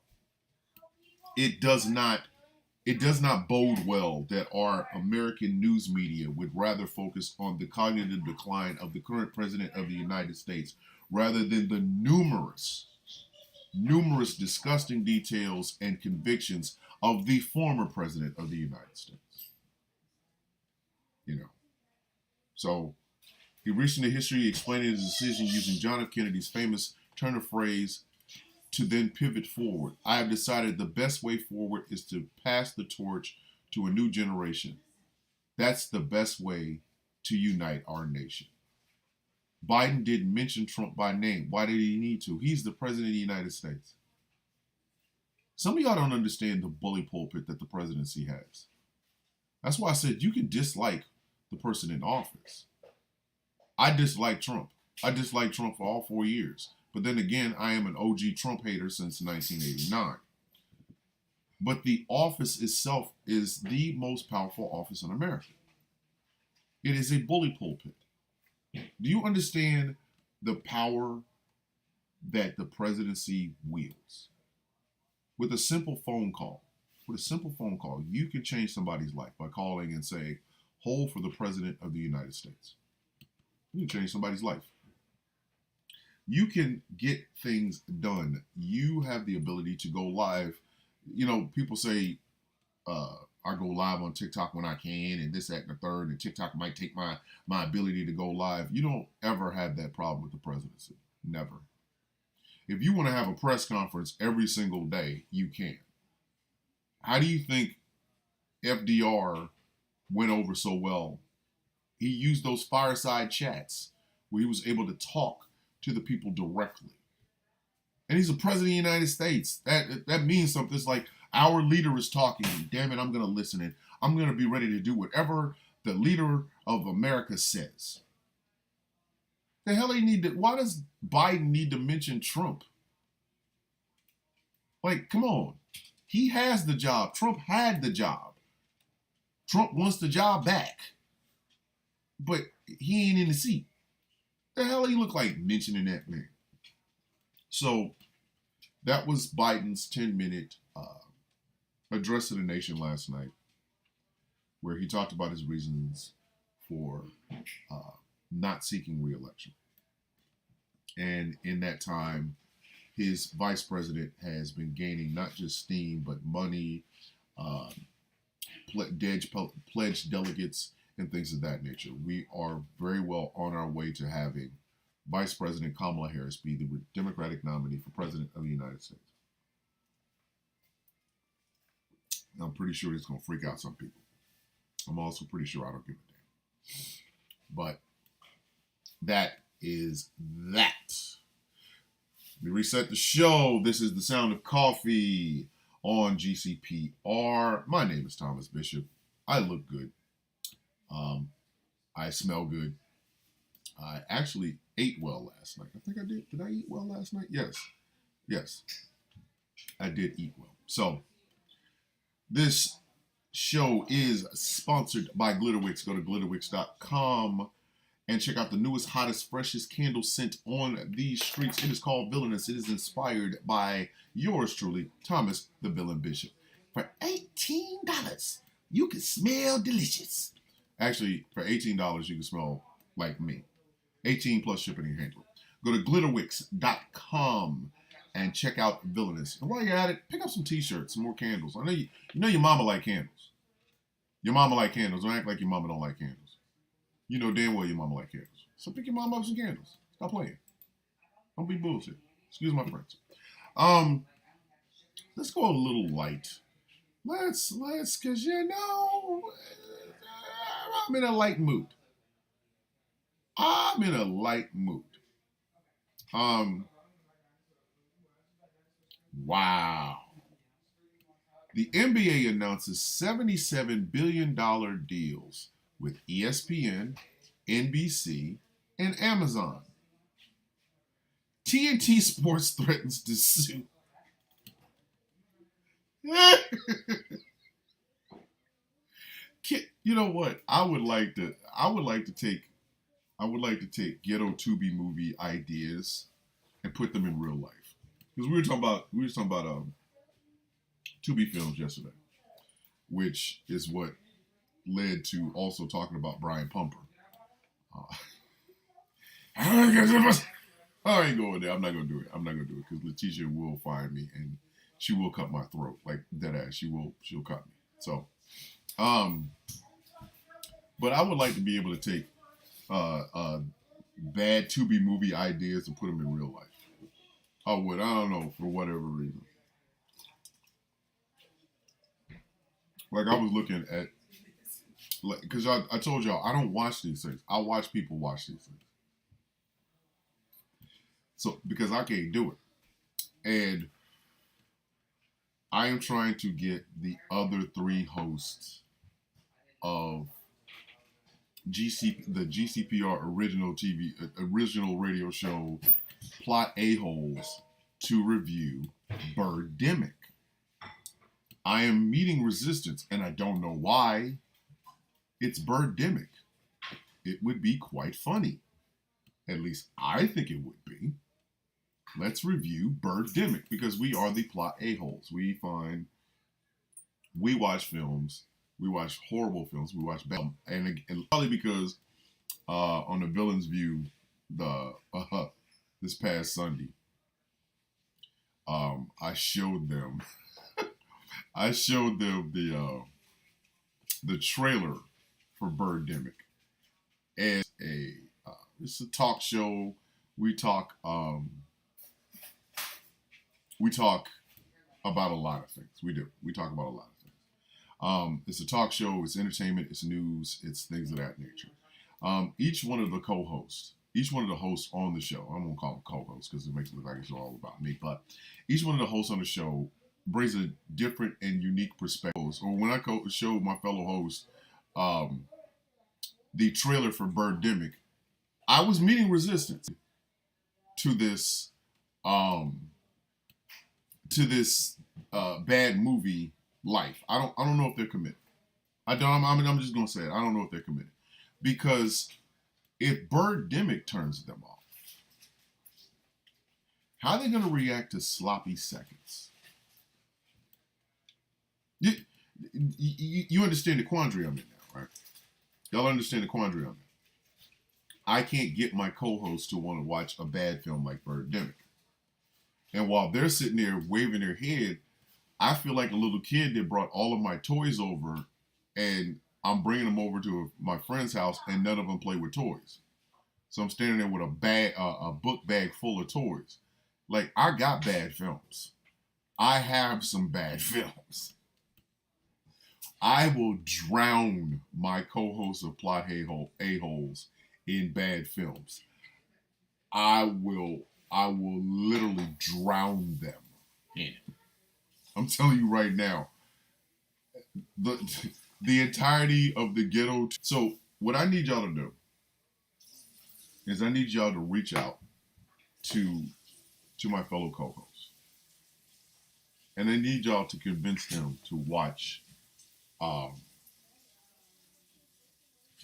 it does not bode well that our American news media would rather focus on the cognitive decline of the current president of the United States rather than the numerous disgusting details and convictions of the former president of the United States. You know. So he reached into history explaining his decision using John F. Kennedy's famous turn of phrase, to then pivot forward. I have decided the best way forward is to pass the torch to a new generation. That's the best way to unite our nation. Biden didn't mention Trump by name. Why did he need to? He's the president of the United States. Some of y'all don't understand the bully pulpit that the presidency has. That's why I said you can dislike the person in office. I dislike Trump. I disliked Trump for all 4 years. But then again, I am an OG Trump hater since 1989. But the office itself is the most powerful office in America. It is a bully pulpit. Do you understand the power that the presidency wields? With a simple phone call, with a simple phone call, you can change somebody's life by calling and saying, hold for the President of the United States. You can change somebody's life. You can get things done. You have the ability to go live. You know, people say, I go live on TikTok when I can, and this, that, and the third, and TikTok might take my ability to go live. You don't ever have that problem with the presidency. Never. If you want to have a press conference every single day, you can. How do you think FDR went over so well? He used those fireside chats where he was able to talk to the people directly. And he's the president of the United States. That means something. It's like our leader is talking, and damn it, I'm going to listen, and I'm going to be ready to do whatever the leader of America says. The hell why does Biden need to mention Trump? Like, come on. He has the job. Trump had the job. Trump wants the job back. But he ain't in the seat. The hell he look like mentioning that man? So that was Biden's 10-minute address to the nation last night, where he talked about his reasons for not seeking re-election. And in that time, his vice president has been gaining not just steam, but money, pledged delegates, and things of that nature. We are very well on our way to having Vice President Kamala Harris be the Democratic nominee for President of the United States. I'm pretty sure it's going to freak out some people. I'm also pretty sure I don't give a damn. But that is that. We reset the show. This is the sound of coffee on GCPR. My name is Thomas Bishop. I look good. I smell good. I actually ate well last night. I think I did. Did I eat well last night? Yes. I did eat well. So, this show is sponsored by Glitterwix. Go to glitterwix.com and check out the newest, hottest, freshest candle scent on these streets. It is called Villainous. It is inspired by yours truly, Thomas the Villain Bishop. For $18, you can smell delicious. Actually, for $18, you can smell like me. 18 plus shipping and handling. Go to glitterwix.com and check out Villainous. And while you're at it, pick up some t-shirts, some more candles. I know you know your mama like candles. Your mama like candles. Don't act like your mama don't like candles. You know damn well your mama like candles. So pick your mama up some candles. Stop playing. Don't be bullshit. Excuse my French. Let's go a little light. Let's, cause you know, I'm in a light mood. Wow. The NBA announces $77 billion deals with ESPN, NBC, and Amazon. TNT Sports threatens to sue. You know what? I would like to take ghetto Tubi movie ideas and put them in real life. Because we were talking about Tubi films yesterday, which is what led to also talking about Brian Pumper. I ain't going there. I'm not going to do it because Letitia will find me and she will cut my throat. Like dead ass. She'll cut me. So, but I would like to be able to take bad Tubi movie ideas and put them in real life. I would. I don't know, for whatever reason. Like I was looking at, because I told y'all I don't watch these things. I watch people watch these things. So because I can't do it, and I am trying to get the other three hosts of the GCPR original radio show, Plot A-Holes, to review Birdemic. I am meeting resistance, and I don't know why. It's Birdemic. It would be quite funny. At least I think it would be. Let's review Birdemic, because we are the Plot A-Holes. We find we watch films. We watch horrible films. We watch bad, and probably because on the Villains View, the this past Sunday, I showed them, the trailer for Birdemic, and it's a talk show. We talk about a lot of things. We do. We talk about a lot of things. It's a talk show. It's entertainment. It's news. It's things of that nature. Each one of the co-hosts, each one of the hosts on the show, I'm gonna call them co-hosts because it makes it look like it's all about me. But each one of the hosts on the show brings a different and unique perspective. Or when I show my fellow hosts the trailer for Birdemic, I was meeting resistance to this bad movie life. I don't know if they're committed. I'm just gonna say it. I don't know if they're committed, because if Birdemic turns them off, how are they gonna react to Sloppy Seconds? You understand the quandary I'm in now, right? Y'all understand the quandary I'm in. I can't get my co-host to want to watch a bad film like Birdemic. And while they're sitting there waving their head, I feel like a little kid that brought all of my toys over, and I'm bringing them over to my friend's house, and none of them play with toys. So I'm standing there with a book bag full of toys. Like, I got bad films. I have some bad films. I will drown my co-hosts of plot a-holes in bad films. I will literally drown them in it. I'm telling you right now, the entirety of the ghetto. So what I need y'all to do is I need y'all to reach out to my fellow co-hosts, and I need y'all to convince them to watch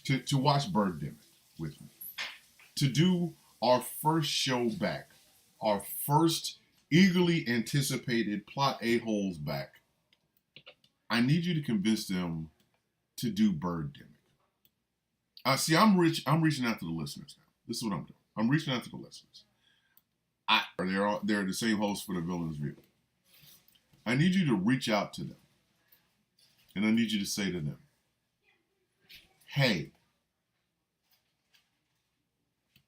to watch Birdemic with me, to do our first show back, our first eagerly anticipated plot a-holes back. I need you to convince them to do Birdemic. See, I'm reaching out to the listeners now. This is what I'm doing. I'm reaching out to the listeners. They're the same hosts for the Villains View. I need you to reach out to them, and I need you to say to them, "Hey,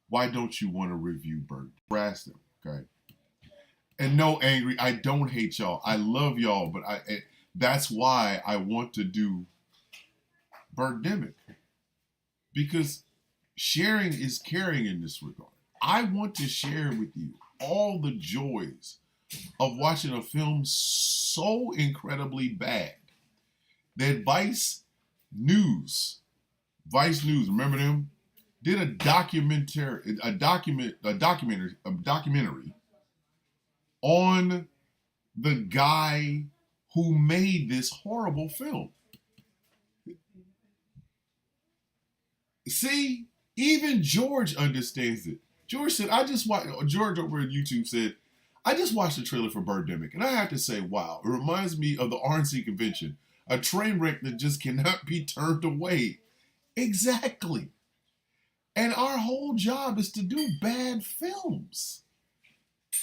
why don't you want to review Bird?" Ask them, okay? And no, Angry, I don't hate y'all. I love y'all, but that's why I want to do Birdemic, because sharing is caring in this regard. I want to share with you all the joys of watching a film so incredibly bad that Vice News, remember them? Did a documentary on the guy who made this horrible film. See, even George understands it. George said, George over at YouTube said, I just watched the trailer for Birdemic, and I have to say, wow, it reminds me of the RNC convention, a train wreck that just cannot be turned away. Exactly. And our whole job is to do bad films.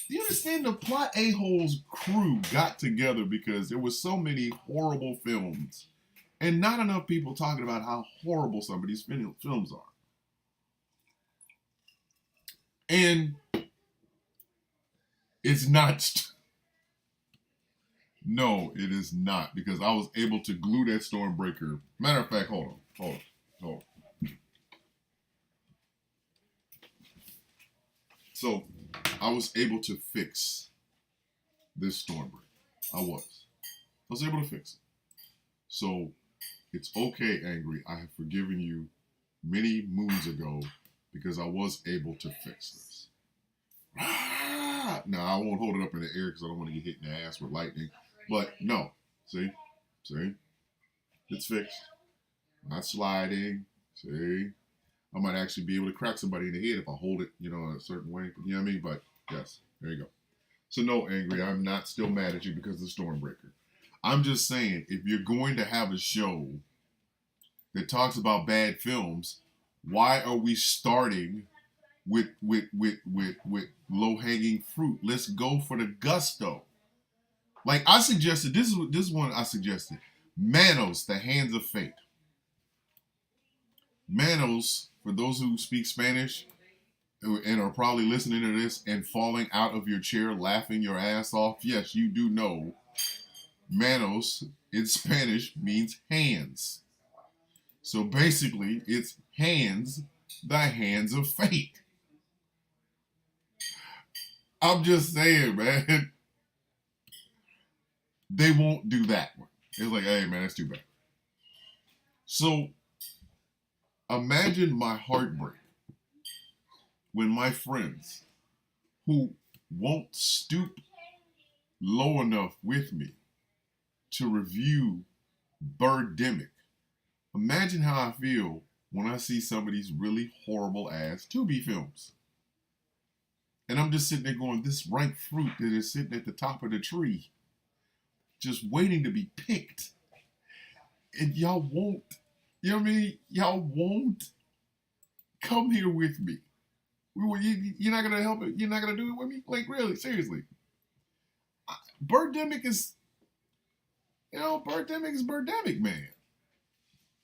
Do you understand? The Plot A-Holes crew got together because there were so many horrible films and not enough people talking about how horrible some of these films are. And it's not. No, it is not, because I was able to glue that Stormbreaker. Matter of fact, hold on. So I was able to fix this Stormbreaker. I was able to fix it. So it's okay, Angry. I have forgiven you many moons ago because I was able to fix this. Now, I won't hold it up in the air because I don't want to get hit in the ass with lightning. But no, see, it's fixed. Not sliding. See, I might actually be able to crack somebody in the head if I hold it, in a certain way. You know what I mean? But yes, there you go. So no, Angry, I'm not still mad at you because of the Stormbreaker. I'm just saying, if you're going to have a show that talks about bad films, why are we starting with low hanging fruit? Let's go for the gusto. Like I suggested, this is one I suggested. Manos, the Hands of Fate. Manos, for those who speak Spanish and are probably listening to this and falling out of your chair laughing your ass off, yes, you do know Manos in Spanish means hands. So basically, it's hands, the hands of fate. I'm just saying, man. They won't do that one. It's like, hey, man, that's too bad. So imagine my heartbreak when my friends who won't stoop low enough with me to review Birdemic. Imagine how I feel when I see some of these really horrible ass Tubi films. And I'm just sitting there going, this ripe fruit that is sitting at the top of the tree, just waiting to be picked. And y'all won't, you know what I mean? Y'all won't come here with me. You're not going to help it? You're not going to do it with me? Like, really? Seriously. Birdemic is, Birdemic is Birdemic, man.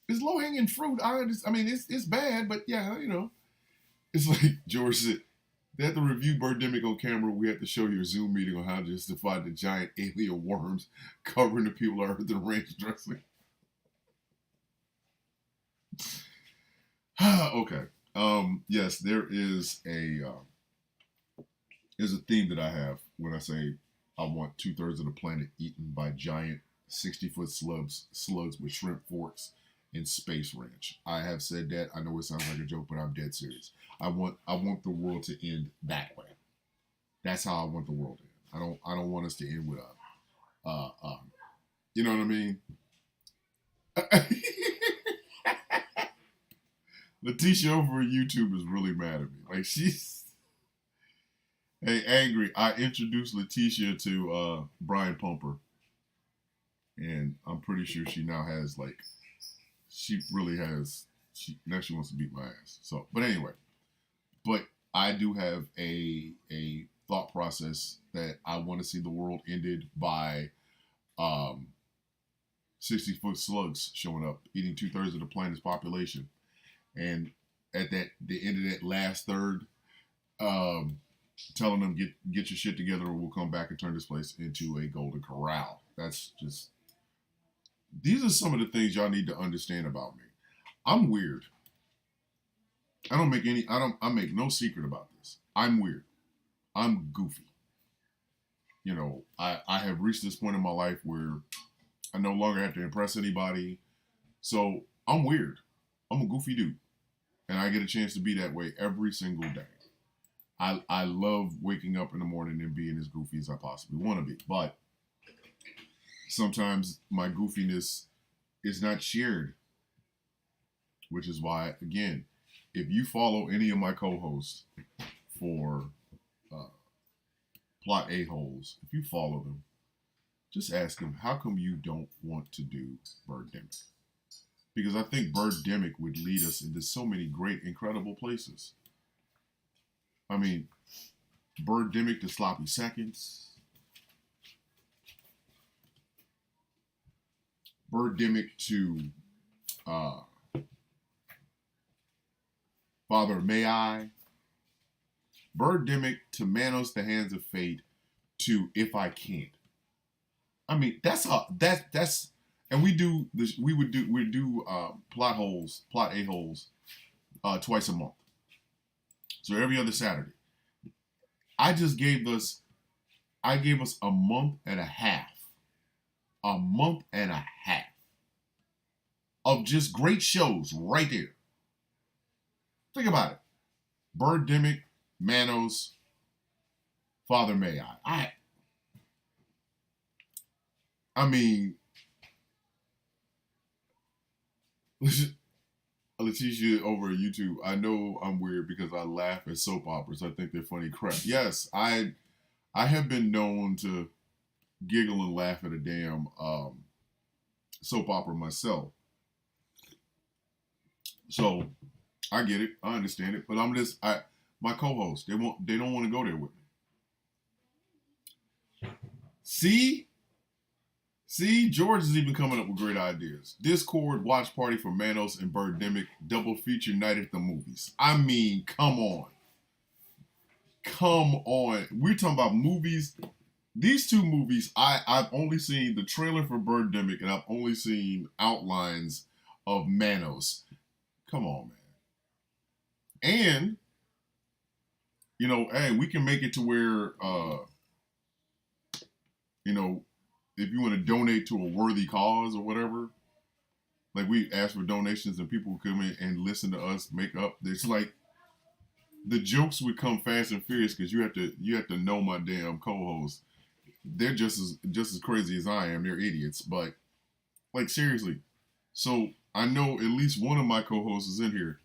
It's low-hanging fruit. I mean, it's bad, but yeah, It's like George said, they had to review Birdemic on camera. We had to show you a Zoom meeting on how to justify the giant alien worms covering the people of Earth in range dressing. Okay. Yes, there is a theme that I have when I say I want 2/3 of the planet eaten by giant 60-foot slugs with shrimp forks in Space Ranch. I have said that. I know it sounds like a joke, but I'm dead serious. I want the world to end that way. That's how I want the world to end. I don't want us to end with you know what I mean? Letitia over on YouTube is really mad at me. Like hey, angry. I introduced Letitia to Brian Pumper, and I'm pretty sure she now has she really has. Now she wants to beat my ass. So, but anyway, I do have a thought process that I want to see the world ended by 60-foot slugs showing up, eating 2/3 of the planet's population, and at the end of that last third, telling them get your shit together, or we'll come back and turn this place into a golden corral. That's just. These are some of the things y'all need to understand about me. I'm weird. I make no secret about this. I'm weird. I'm goofy. I have reached this point in my life where I no longer have to impress anybody. So I'm weird. I'm a goofy dude. And I get a chance to be that way every single day. I love waking up in the morning and being as goofy as I possibly want to be. But sometimes my goofiness is not shared. Which is why, again, if you follow any of my co-hosts for Plot A-Holes, if you follow them, just ask them, how come you don't want to do Birdemic? Because I think Birdemic would lead us into so many great, incredible places. I mean, Birdemic to Sloppy Seconds. Birdemic to Father May I. Birdemic to Manos, the Hands of Fate, to If I Can't. I mean, that's and we do plot A-holes twice a month. So every other Saturday. I gave us a month and a half. A month and a half of just great shows right there. Think about it. Birdemic, Manos, Father May I. I mean, Letitia over at YouTube, I know I'm weird because I laugh at soap operas. I think they're funny crap. Yes, I have been known to giggle and laugh at a damn soap opera myself. So I get it, I understand it, but my co-host, they don't want to go there with me. See, George is even coming up with great ideas. Discord watch party for Manos and Birdemic double feature night at the movies. I mean, come on. We're talking about movies. These two movies, I've only seen the trailer for Birdemic and I've only seen outlines of Manos. Come on, man. And, hey, we can make it to where, if you want to donate to a worthy cause or whatever, like we ask for donations and people come in and listen to us make up. It's like the jokes would come fast and furious because you have to know my damn co-hosts. They're just as crazy as I am. They're idiots, but like seriously. So I know at least one of my co-hosts is in here.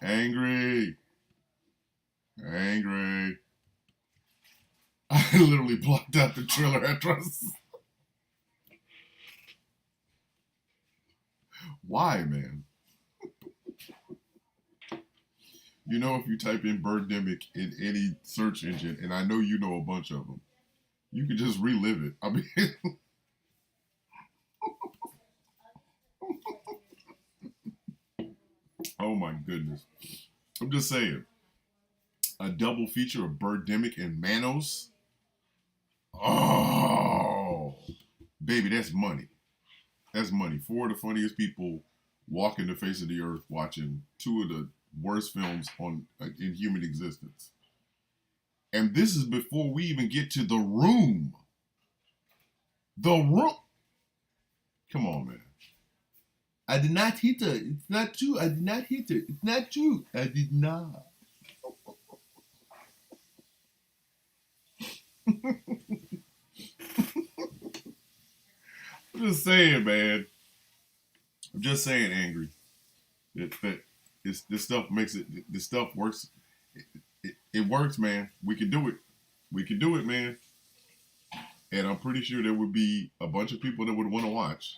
Angry. I literally blocked out the trailer after Why, man? If you type in Birdemic in any search engine, and I know you know a bunch of them, you could just relive it. I mean, oh my goodness. I'm just saying. A double feature of Birdemic and Manos. Oh, baby, that's money. That's money. Four of the funniest people walking the face of the earth watching two of the worst films in human existence. And this is before we even get to The Room. The Room. Come on, man. I did not hit her. It's not true. I did not hit her. It's not true. I did not. I'm just saying, man. I'm just saying, Angry. This stuff makes it. This stuff works. It works, man. We can do it. We can do it, man. And I'm pretty sure there would be a bunch of people that would want to watch.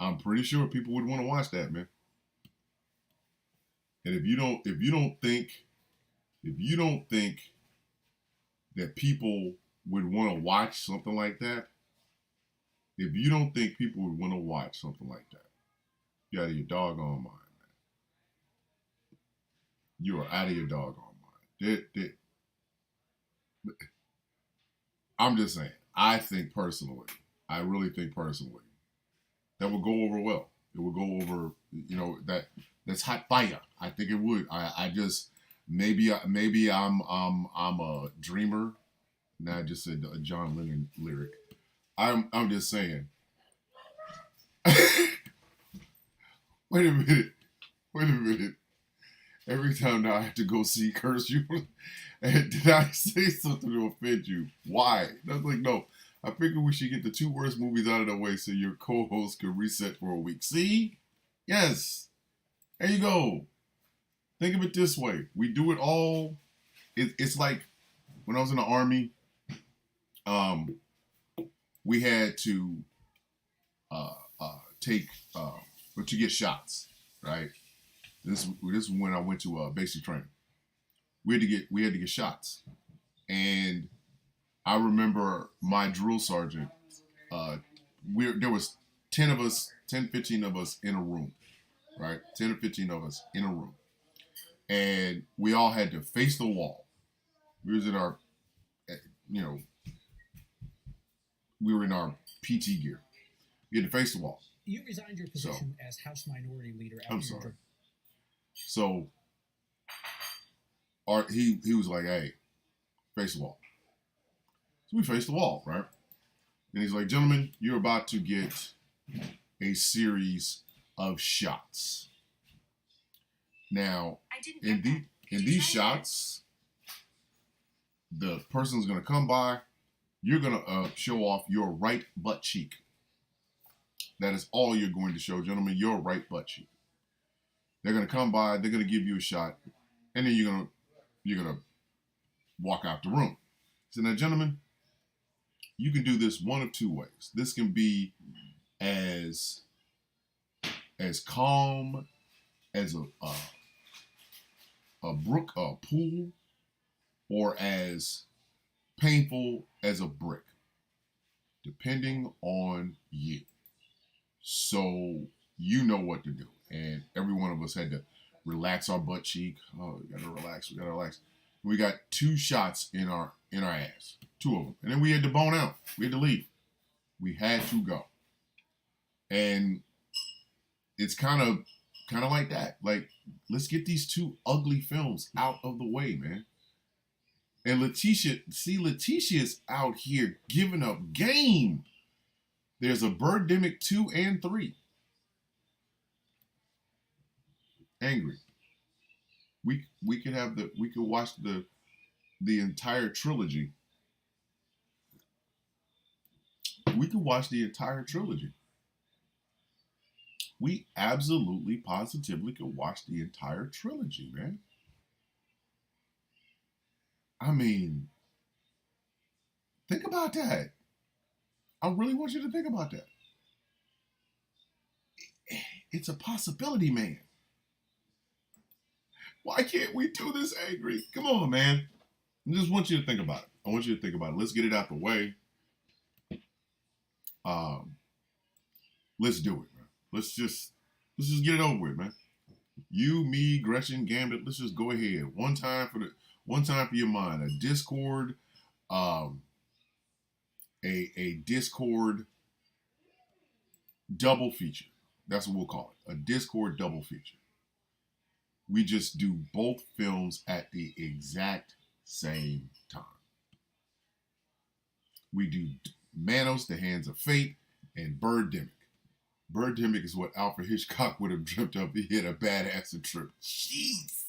I'm pretty sure people would want to watch that, man. And if you don't think that people would want to watch something like that, if you don't think people would want to watch something like that, you're out of your doggone mind, man. You are out of your doggone mind. I'm just saying, I really think personally, that would go over well. It would go over, that's hot fire. I think it would. I just, maybe I'm a dreamer. Now I just said a John Lennon lyric. I'm just saying. Wait a minute. Every time now I have to go see Curse You. And did I say something to offend you? Why? I was like, no. I figured we should get the two worst movies out of the way so your co-host can reset for a week. See? Yes. There you go. Think of it this way. We do it all. It's like when I was in the Army, we had to to get shots, right? This is when I went to basic training. We had to get shots, and I remember my drill sergeant. There was 10 of us, 10, 15 of us in a room, right? 10 or 15 of us in a room, and we all had to face the wall. We was in our, we were in our PT gear. We had to face the wall. You resigned your position as House Minority Leader after I'm sorry. So he was like, hey, face the wall. So we faced the wall, right? And he's like, gentlemen, you're about to get a series of shots. Now, in these shots, the person's going to come by. You're going to show off your right butt cheek. That is all you're going to show, gentlemen, your right butt cheek. They're going to come by. They're going to give you a shot. And then you're going to you're going to walk out the room. So now, gentlemen, you can do this one of two ways. This can be as calm as a brook, a pool, or as painful as a brick, depending on you. So you know what to do. And every one of us had to relax our butt cheek. Oh, we gotta relax. We gotta relax. We got 2 shots in our ass, 2 of them, and then we had to bone out. We had to leave. We had to go. And it's kind of like that. Like, let's get these 2 ugly films out of the way, man. And Letitia's out here giving up game. There's a Birdemic 2 and 3. Angry. We could watch the entire trilogy. We could watch the entire trilogy. We absolutely, positively could watch the entire trilogy, man. I mean, think about that. I really want you to think about that. It's a possibility, man. Why can't we do this, Angry? Come on, man. I just want you to think about it. I want you to think about it. Let's get it out the way. Let's do it, man. Let's just get it over with, man. You, me, Gretchen, Gambit. Let's just go ahead. One time for your mind. A Discord, a Discord double feature. That's what we'll call it. A Discord double feature. We just do both films at the exact same time. We do Manos, The Hands of Fate, and Birdemic. Birdemic is what Alfred Hitchcock would have dreamt up. He had a badass trip. Jeez.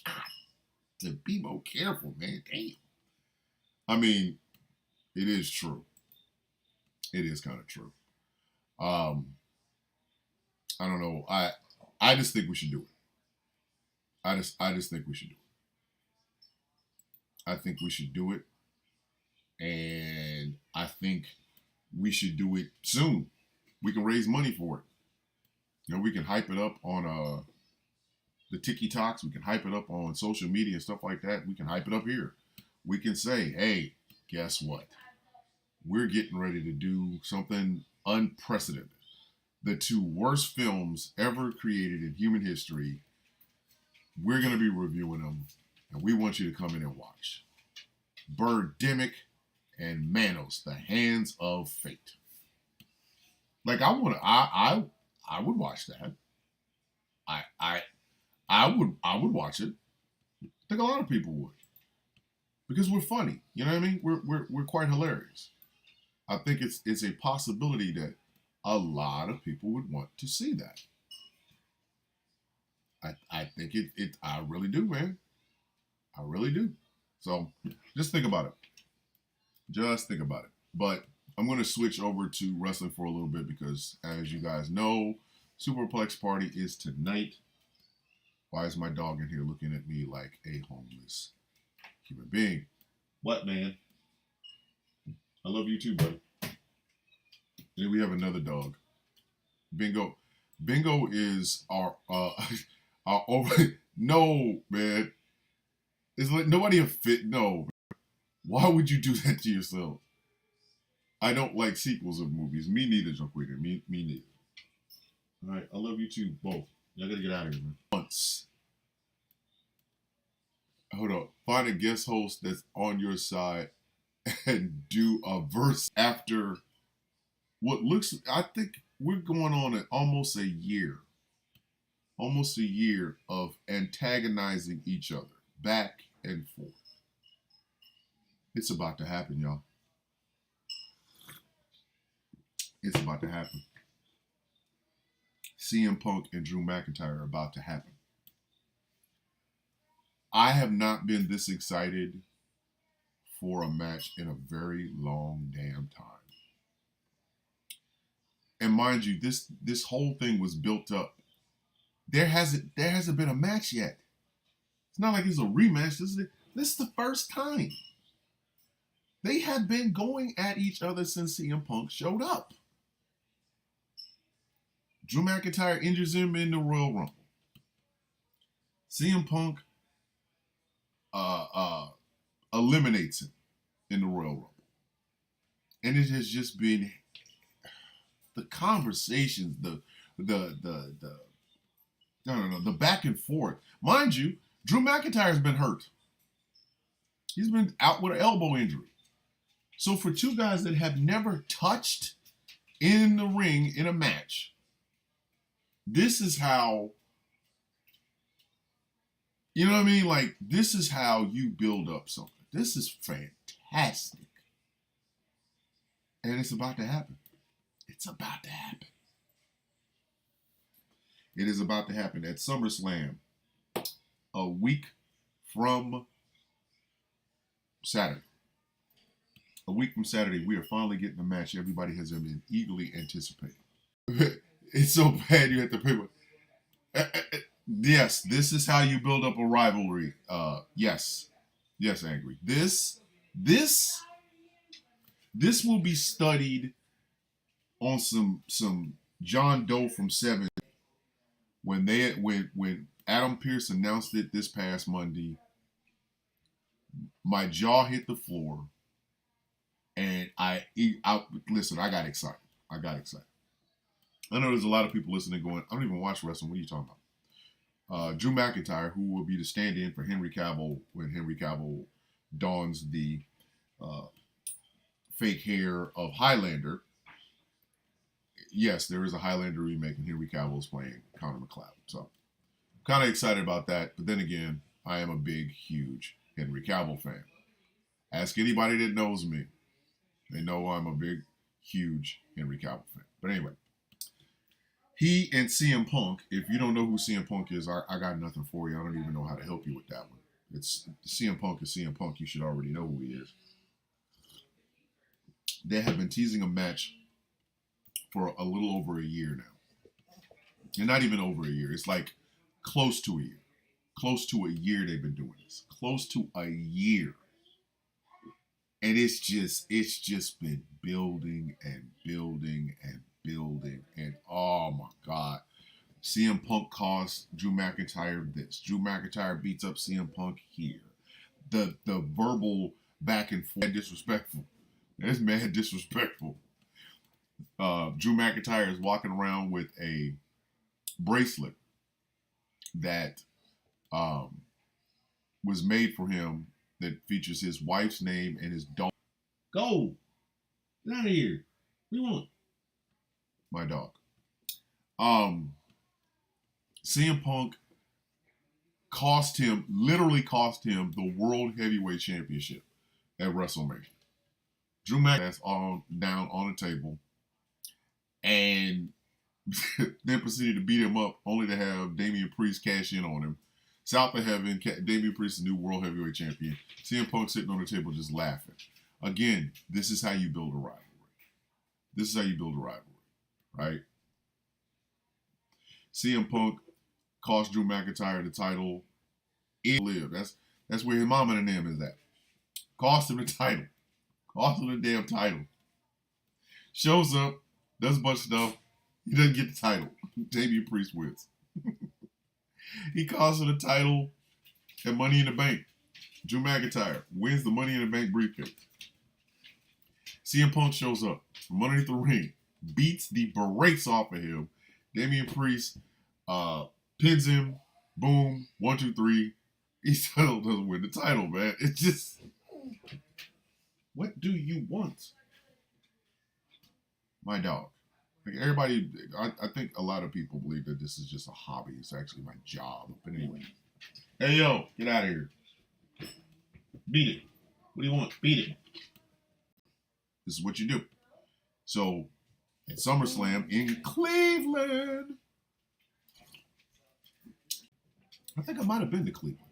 God. To be more careful, man. Damn. I mean, it is true. It is kind of true. I don't know. I just think we should do it. I just think we should do it. I think we should do it. And I think we should do it soon. We can raise money for it. You know, we can hype it up on the TikToks. We can hype it up on social media and stuff like that. We can hype it up here. We can say, hey, guess what? We're getting ready to do something unprecedented. The 2 worst films ever created in human history. We're going to be reviewing them, and we want you to come in and watch. Birdemic and Manos, The Hands of Fate. Like, I would watch that. I would watch it. I think a lot of people would. Because we're funny. You know what I mean? We're quite hilarious. I think it's a possibility that a lot of people would want to see that. I think I really do, man. I really do. So just think about it. Just think about it. But I'm going to switch over to wrestling for a little bit because, as you guys know, Superplex Party is tonight. Why is my dog in here looking at me like a homeless human being? What, man? I love you too, buddy. Then we have another dog. Bingo. Bingo is our over. No, man. It's like nobody fit. No. Why would you do that to yourself? I don't like sequels of movies. Me neither, Junquita. Me neither. All right, I love you too, both. Y'all gotta get out of here, man. Once. Hold up. Find a guest host that's on your side and do a verse after what looks. I think we're going on at almost a year. Almost a year of antagonizing each other, back and forth. It's about to happen, y'all. It's about to happen. CM Punk and Drew McIntyre are about to happen. I have not been this excited for a match in a very long damn time. And mind you, this whole thing was built up. There hasn't been a match yet. It's not like it's a rematch. This is the first time. They have been going at each other since CM Punk showed up. Drew McIntyre injures him in the Royal Rumble. CM Punk eliminates him in the Royal Rumble. And it has just been the conversations, the back and forth. Mind you, Drew McIntyre has been hurt. He's been out with an elbow injury. So for two guys that have never touched in the ring in a match, this is how, you know what I mean? Like, this is how you build up something. This is fantastic. And it's about to happen. It's about to happen. It is about to happen at SummerSlam a week from Saturday. A week from Saturday, we are finally getting the match everybody has been eagerly anticipating. It's so bad you have to pay. Yes, this is how you build up a rivalry. Yes, Angry. This will be studied on some John Doe from 7 when Adam Pearce announced it this past Monday. My jaw hit the floor, and I listen. I got excited. I know there's a lot of people listening going, I don't even watch wrestling. What are you talking about? Drew McIntyre, who will be the stand-in for Henry Cavill when Henry Cavill dons the fake hair of Highlander. Yes, there is a Highlander remake, and Henry Cavill is playing Connor McLeod. So, I'm kind of excited about that. But then again, I am a big, huge Henry Cavill fan. Ask anybody that knows me. They know I'm a big, huge Henry Cavill fan. But anyway, he and CM Punk, if you don't know who CM Punk is, I got nothing for you. I don't even know how to help you with that one. It's CM Punk is CM Punk. You should already know who he is. They have been teasing a match for a little over a year now. And not even over a year. It's like close to a year. Close to a year they've been doing this. Close to a year. And it's just been building and building and building. And oh my God. CM Punk cost Drew McIntyre this. Drew McIntyre beats up CM Punk here. The verbal back and forth, disrespectful. It's mad disrespectful. Drew McIntyre is walking around with a bracelet that was made for him that features his wife's name and his dog. Go! Get out of here. What do you want? My dog. CM Punk literally cost him the World Heavyweight Championship at WrestleMania. Drew McIntyre all down on the table and then proceeded to beat him up only to have Damian Priest cash in on him. South of Heaven, Damian Priest is the new World Heavyweight Champion. CM Punk sitting on the table just laughing. Again, this is how you build a rivalry. Right? CM Punk cost Drew McIntyre the title. That's where his mama and them is at. Cost him the title. Cost him the damn title. Shows up, does a bunch of stuff. He doesn't get the title. Damian Priest wins. He cost him the title at Money in the Bank. Drew McIntyre wins the Money in the Bank briefcase. CM Punk shows up from underneath the ring, beats the brakes off of him. Damian Priest pins him. Boom. 1, 2, 3. He still doesn't win the title, man. It's just, what do you want? My dog. Like everybody, I think a lot of people believe that this is just a hobby. It's actually my job. But anyway. Hey, yo, get out of here. Beat it. What do you want? Beat it. This is what you do. So, at SummerSlam in Cleveland, I think I might have been to Cleveland.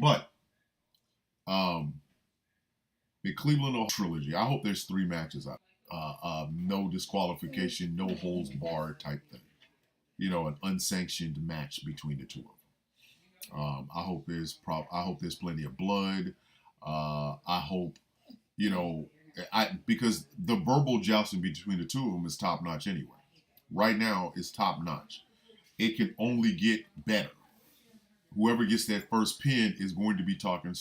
But, in Cleveland trilogy, I hope there's 3 matches out. No disqualification, no holds barred type thing. You know, an unsanctioned match between the two of them. I hope there's plenty of blood. I hope, you know, because the verbal jousting between the two of them is top notch anyway. Right now, it's top notch. It can only get better. Whoever gets that first pin is going to be talking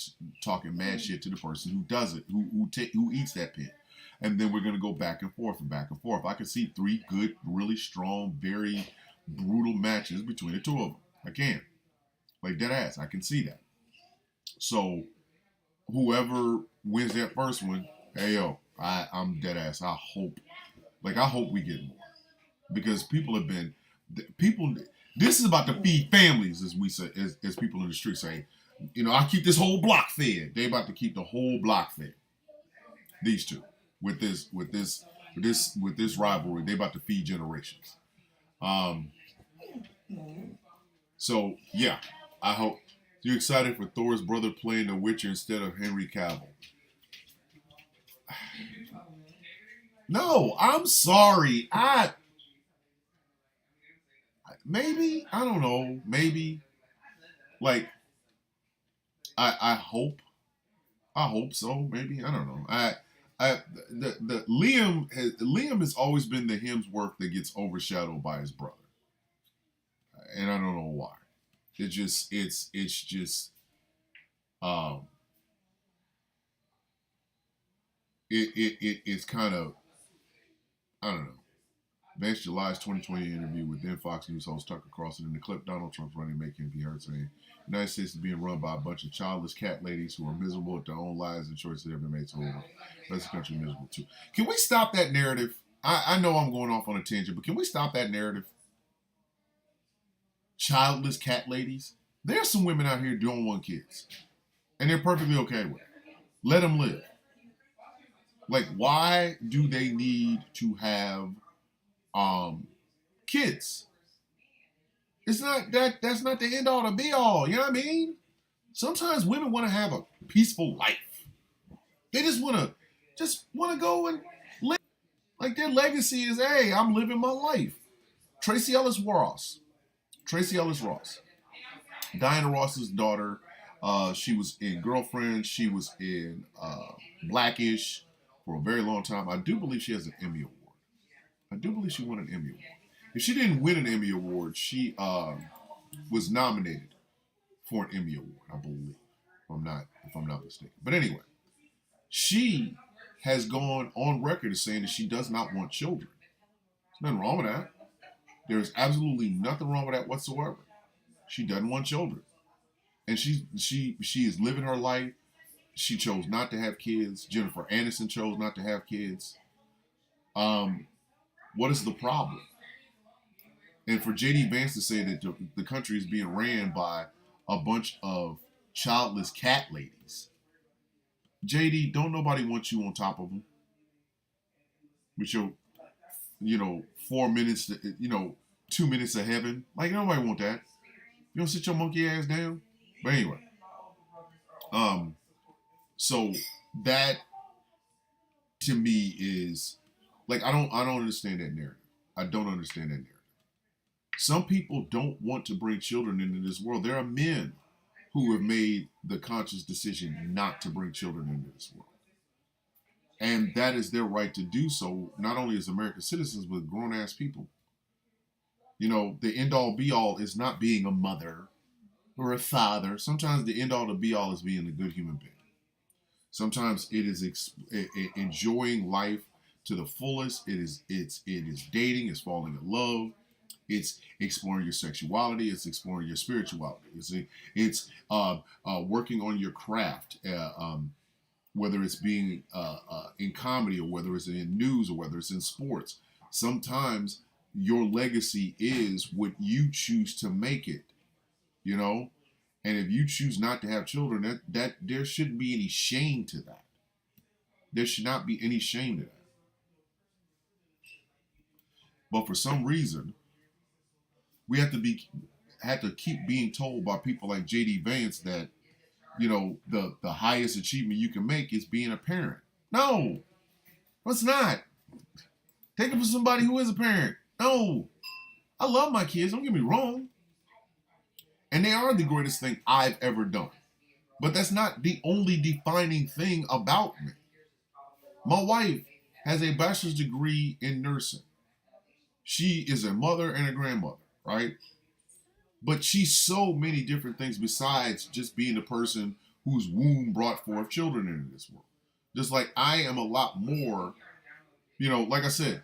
mad shit to the person who does it, who eats that pin, and then we're going to go back and forth and back and forth. I can see 3 good, really strong, very brutal matches between the two of them. I can, like dead ass. I can see that. So whoever wins that first one, hey yo, I'm dead ass. I hope we get more, because people. This is about to feed families, as we say, as people in the street say. You know, I keep this whole block fed. They about to keep the whole block fed. These two, with this rivalry, they about to feed generations. So yeah, I hope. You excited for Thor's brother playing The Witcher instead of Henry Cavill? No, I'm sorry. Maybe, I don't know. Maybe, like, I hope so. Maybe, I don't know. The Liam has always been the Hemsworth that gets overshadowed by his brother, and I don't know why. It's just it's kind of, I don't know. Vance July's 2020 interview with then Fox News host Tucker Carlson. In the clip, Donald Trump's running mate can be heard saying, the United States is being run by a bunch of childless cat ladies who are miserable at their own lives and choices they've been made to hold. Let the country miserable too. Can we stop that narrative? I know I'm going off on a tangent, but can we stop that narrative? Childless cat ladies? There's some women out here who don't want kids, and they're perfectly okay with it. Let them live. Like, why do they need to have kids? It's not that's not the end all to be all. You know what I mean? Sometimes women want to have a peaceful life. They just want to go and live. Like, their legacy is, hey, I'm living my life. Tracy Ellis Ross. Diana Ross's daughter. She was in Girlfriend. She was in Blackish for a very long time. I do believe she has an Emmy Award. I do believe she won an Emmy Award. If she didn't win an Emmy Award, she was nominated for an Emmy Award, I believe, if I'm not mistaken. But anyway, she has gone on record as saying that she does not want children. There's nothing wrong with that. There's absolutely nothing wrong with that whatsoever. She doesn't want children, and she is living her life. She chose not to have kids. Jennifer Aniston chose not to have kids. What is the problem? And for J.D. Vance to say that the country is being ran by a bunch of childless cat ladies. J.D., don't nobody want you on top of them with your, 4 minutes, 2 minutes of heaven. Like, nobody want that. You don't sit your monkey ass down. But anyway, so that to me is like, I don't understand that narrative. I don't understand that narrative. Some people don't want to bring children into this world. There are men who have made the conscious decision not to bring children into this world. And that is their right to do so, not only as American citizens, but grown-ass people. The end-all, be-all is not being a mother or a father. Sometimes the end-all, the be-all is being a good human being. Sometimes it is enjoying life to the fullest. It is dating. It's falling in love. It's exploring your sexuality. It's exploring your spirituality. It's working on your craft, whether it's being in comedy or whether it's in news or whether it's in sports. Sometimes your legacy is what you choose to make it, And if you choose not to have children, that there shouldn't be any shame to that. There should not be any shame to that. But for some reason, we have to keep being told by people like J.D. Vance that, the highest achievement you can make is being a parent. No, it's not. Take it from somebody who is a parent. No, I love my kids. Don't get me wrong. And they are the greatest thing I've ever done. But that's not the only defining thing about me. My wife has a bachelor's degree in nursing. She is a mother and a grandmother, right? But she's so many different things besides just being the person whose womb brought forth children into this world. Just like I am a lot more, like I said,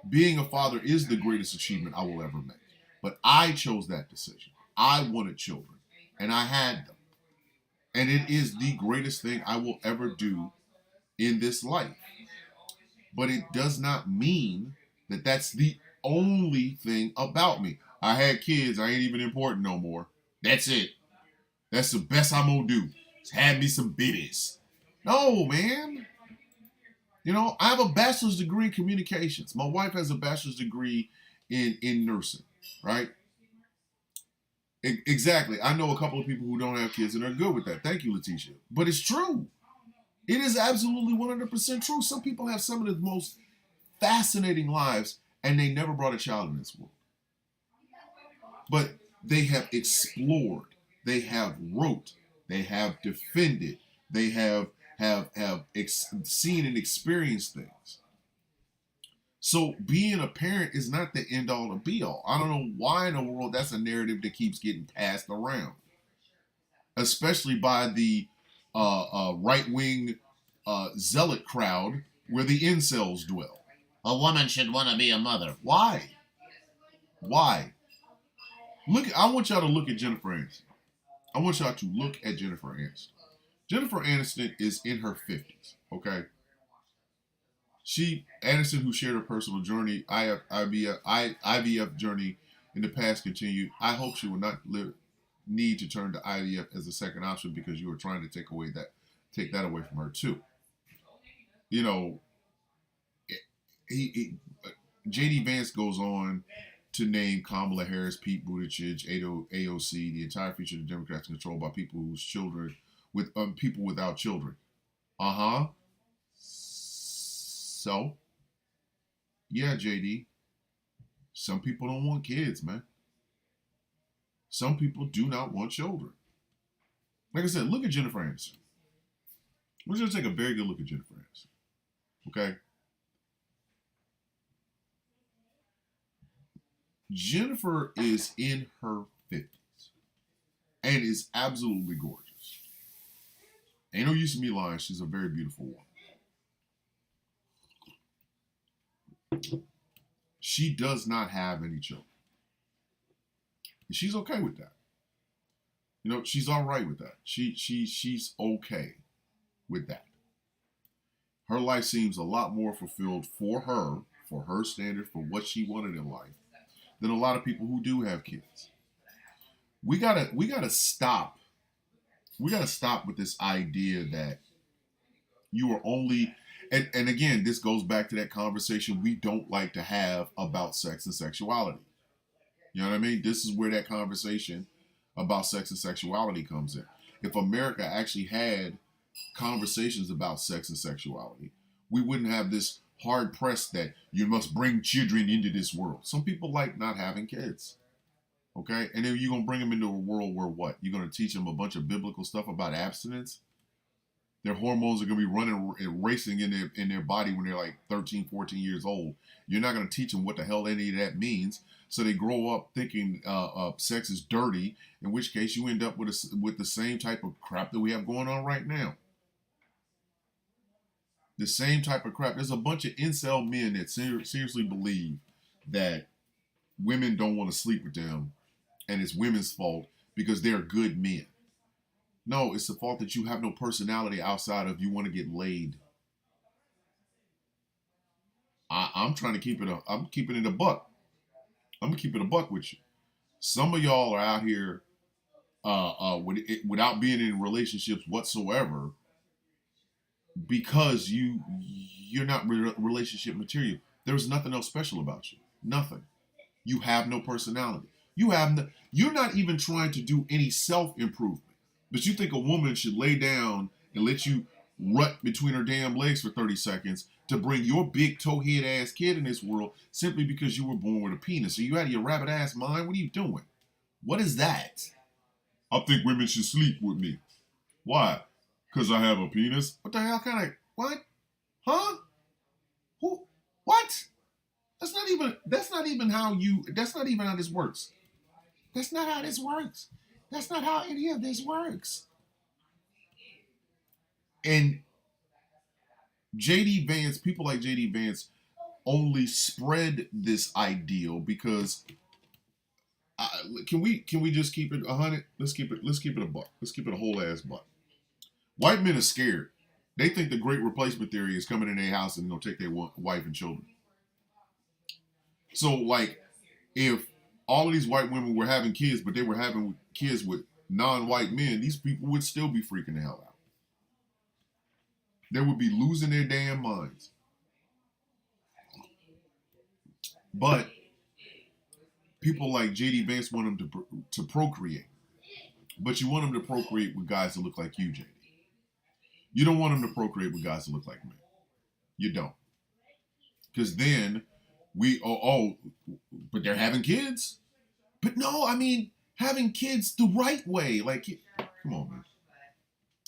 being a father is the greatest achievement I will ever make. But I chose that decision. I wanted children, and I had them. And it is the greatest thing I will ever do in this life. But it does not mean that that's the only thing about me. I had kids. I ain't even important no more. That's it. That's the best I'm going to do. Just have me some babies. No, man. I have a bachelor's degree in communications. My wife has a bachelor's degree in nursing, right? Exactly. I know a couple of people who don't have kids and are good with that. Thank you, Letitia. But it's true. It is absolutely 100% true. Some people have some of the most fascinating lives and they never brought a child in this world. But they have explored, they have wrote, they have defended, they have seen and experienced things. So being a parent is not the end all and be all. I don't know why in the world that's a narrative that keeps getting passed around, especially by the right-wing zealot crowd where the incels dwell. A woman should want to be a mother. Why? Why? I want y'all to look at Jennifer Aniston. I want y'all to look at Jennifer Aniston. Jennifer Aniston is in her 50s, okay? Aniston, who shared her personal journey, IVF journey in the past continued. I hope she will not need to turn to IVF as a second option because you are trying to take that away from her too. J.D. Vance goes on to name Kamala Harris, Pete Buttigieg, AOC, the entire future of the Democrats controlled by people whose children, with people without children. So, yeah, JD, some people don't want kids, man. Some people do not want children. Like I said, look at Jennifer Aniston. We're going to take a very good look at Jennifer Aniston. Okay? Jennifer is in her 50s and is absolutely gorgeous. Ain't no use of me lying. She's a very beautiful woman. She does not have any children. And she's okay with that. She's all right with that. She's okay with that. Her life seems a lot more fulfilled for her standard, for what she wanted in life, than a lot of people who do have kids. We gotta stop. We gotta stop with this idea that you are only, and again, this goes back to that conversation we don't like to have about sex and sexuality. You know what I mean? This is where that conversation about sex and sexuality comes in. If America actually had conversations about sex and sexuality, we wouldn't have this hard press that you must bring children into this world. Some people like not having kids. Okay? And then you're going to bring them into a world where what? You're going to teach them a bunch of biblical stuff about abstinence? Their hormones are going to be running and racing in their body when they're like 13, 14 years old. You're not going to teach them what the hell any of that means. So they grow up thinking sex is dirty, in which case you end up with the same type of crap that we have going on right now. The same type of crap. There's a bunch of incel men that seriously believe that women don't want to sleep with them and it's women's fault because they're good men. No, it's the fault that you have no personality outside of you want to get laid. I'm trying to keep it. I'm keeping it a buck. I'm gonna keep it a buck with you. Some of y'all are out here without being in relationships whatsoever because you're not relationship material. There's nothing else special about you. Nothing. You have no personality. You're not even trying to do any self-improvement. But you think a woman should lay down and let you rut between her damn legs for 30 seconds to bring your big towhead ass kid in this world simply because you were born with a penis. Are you out of your rabbit ass mind? What are you doing? What is that? I think women should sleep with me. Why? Because I have a penis. What the hell kind of, what? Huh? Who? What? That's not even how this works. That's not how this works. That's not how any of this works. And JD Vance, people like JD Vance only spread this ideal because can we just keep it 100? Let's keep it a buck. Let's keep it a whole ass buck. White men are scared. They think the great replacement theory is coming in their house and gonna take their wife and children. So like, if all of these white women were having kids, but they were having kids with non-white men, these people would still be freaking the hell out. They would be losing their damn minds. But people like JD Vance want them to procreate. But you want them to procreate with guys that look like you, JD. You don't want them to procreate with guys that look like me. You don't. Because then but they're having kids. But no, I mean, having kids the right way. Like, come on, man.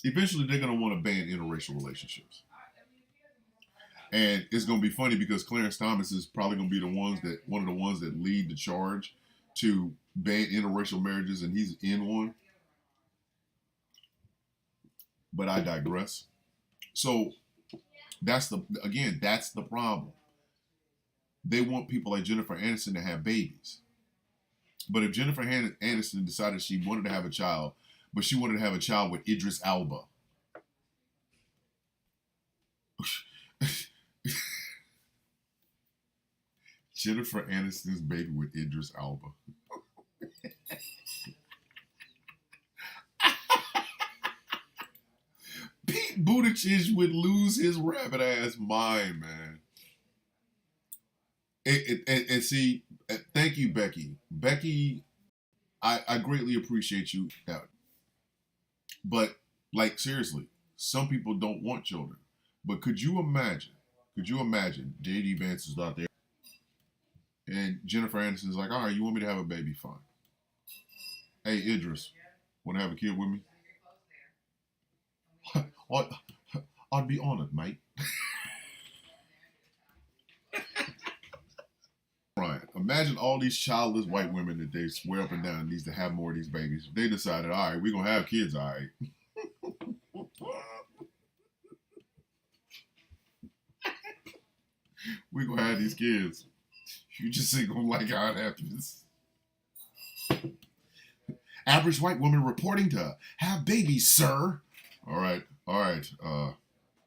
Eventually, they're going to want to ban interracial relationships. And it's going to be funny because Clarence Thomas is probably going to be one of the ones that lead the charge to ban interracial marriages, and he's in one. But I digress. So that's the problem. They want people like Jennifer Aniston to have babies. But if Jennifer Aniston decided she wanted to have a child, but she wanted to have a child with Idris Elba, Jennifer Aniston's baby with Idris Elba. Pete Buttigieg would lose his rabbit ass mind, man. And see, thank you, Becky. Becky, I greatly appreciate you. But, like, seriously, some people don't want children. But could you imagine JD Vance is out there and Jennifer Aniston's like, all right, you want me to have a baby? Fine. Hey, Idris, want to have a kid with me? I'd be honored, mate. Right. Imagine all these childless white women that they swear up and down needs to have more of these babies. They decided, all right, we're going to have kids, all right. We're going to have these kids. You just ain't going to like how it happens. Average white woman reporting to have babies, sir. All right.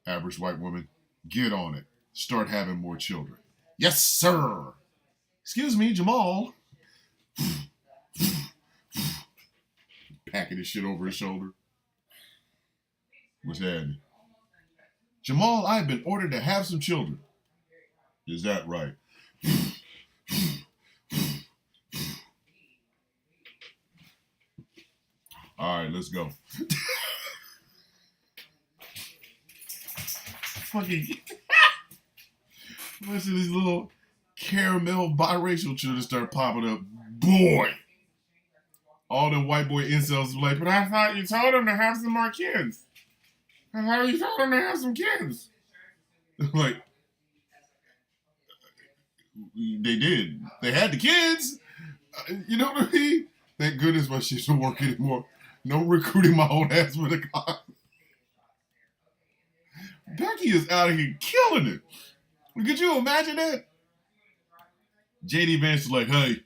Average white woman, get on it. Start having more children. Yes, sir. Excuse me, Jamal. Packing his shit over his shoulder. What's happening? Jamal, I've been ordered to have some children. Is that right? All right, let's go. Fucking bunch of these little caramel biracial children start popping up. Boy, all them white boy incels were like, but I thought you told them to have some more kids. I thought you told them to have some kids. Like, they did. They had the kids. You know what I mean? Thank goodness my shit don't work anymore. No recruiting my own ass with a car. Becky is out of here killing it. Could you imagine that? JD Vance is like, hey,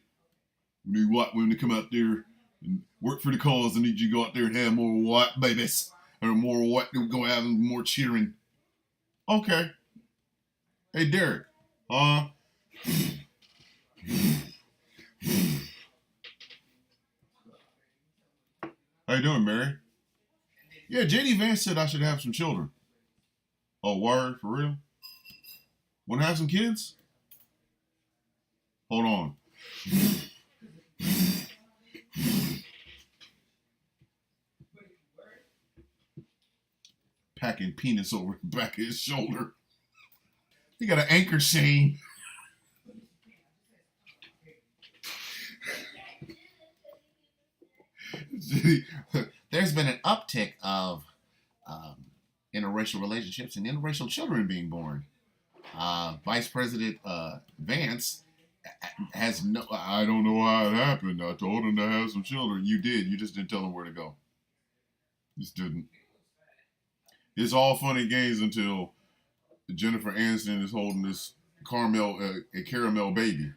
we need white women to come out there and work for the cause. I need you to go out there and have more white babies. Or more white, go have more children. Okay. Hey, Derek. How you doing, Mary? Yeah, JD Vance said I should have some children. Oh, word? For real? Want to have some kids? Hold on. Packing penis over the back of his shoulder. He got an anchor chain. there's been an uptick of interracial relationships and interracial children being born. Vice President Vance has no. I don't know how it happened. I told him to have some children. You did. You just didn't tell him where to go. Just didn't. It's all fun and games until Jennifer Aniston is holding this caramel baby.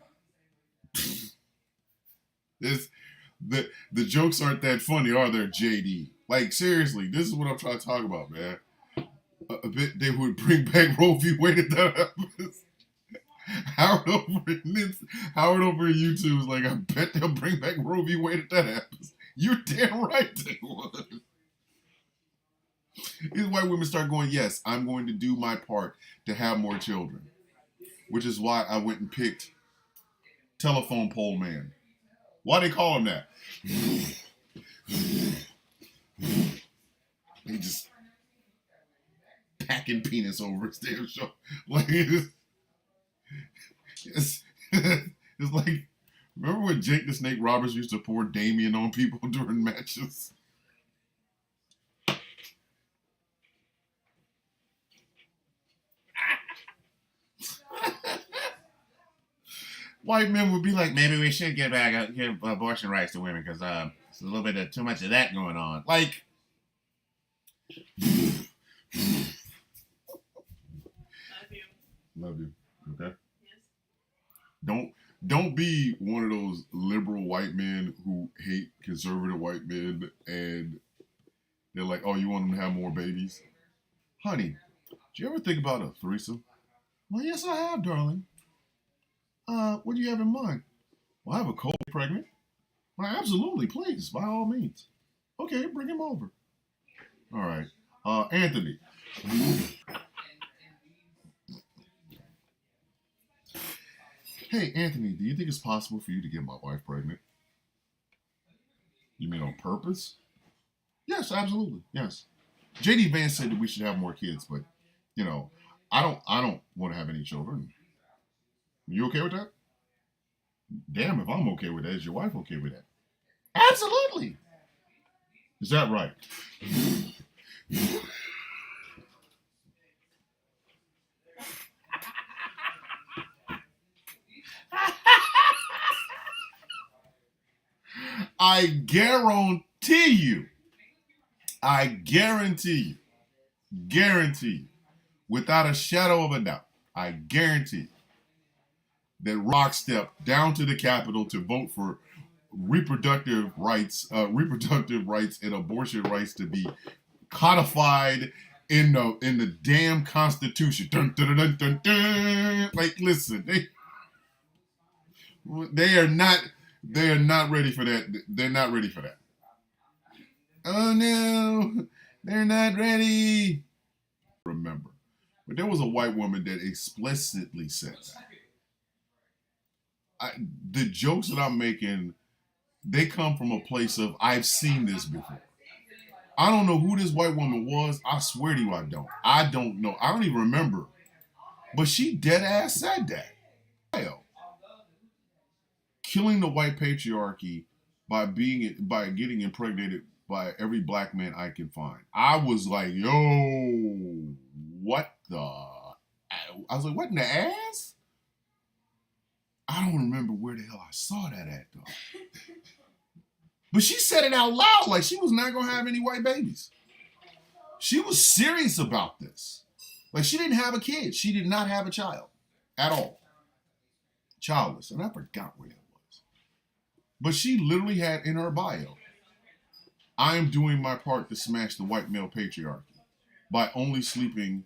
It's the jokes aren't that funny, are they, JD? Like, seriously, this is what I'm trying to talk about, man. A bit they would bring back Roe v. Wade if that happens. Howard over in YouTube is like, I bet they'll bring back Roe v. Wade if that happens. You're damn right they would. These white women start going, yes, I'm going to do my part to have more children. Which is why I went and picked telephone pole man. Why they call him that? They just packing penis over his damn show. Like, it's like, remember when Jake the Snake Roberts used to pour Damien on people during matches? White men would be like, maybe we should give abortion rights to women because there's a little bit of too much of that going on. Like, love you. Okay. Yes. Don't be one of those liberal white men who hate conservative white men and they're like, oh, you want them to have more babies? Honey, do you ever think about a threesome? Well, yes, I have, darling. What do you have in mind? Well, I have a cold pregnant. Well, absolutely, please, by all means. Okay, bring him over. All right. Anthony. Hey, Anthony, do you think it's possible for you to get my wife pregnant? You mean on purpose? Yes, absolutely. Yes. JD Vance said that we should have more kids, but, you know, I don't want to have any children. You okay with that? Damn, if I'm okay with that, is your wife okay with that? Absolutely. Is that right? I guarantee you, without a shadow of a doubt, I guarantee you, that Rock stepped down to the Capitol to vote for reproductive rights and abortion rights to be codified in the damn Constitution. Dun, dun, dun, dun, dun. Like, listen, they are not ready for that. They're not ready for that. Oh no, they're not ready. Remember, but there was a white woman that explicitly said that. The jokes that I'm making, they come from a place of, I've seen this before. I don't know who this white woman was. I swear to you, I don't. I don't know. I don't even remember. But she dead ass said that. Killing the white patriarchy by getting impregnated by every black man I can find. I was like, yo, what the? I was like, what in the ass? I don't remember where the hell I saw that at, though. But she said it out loud like she was not going to have any white babies. She was serious about this. Like, she didn't have a kid. She did not have a child at all. Childless. And I forgot where that was. But she literally had in her bio, I am doing my part to smash the white male patriarchy by only sleeping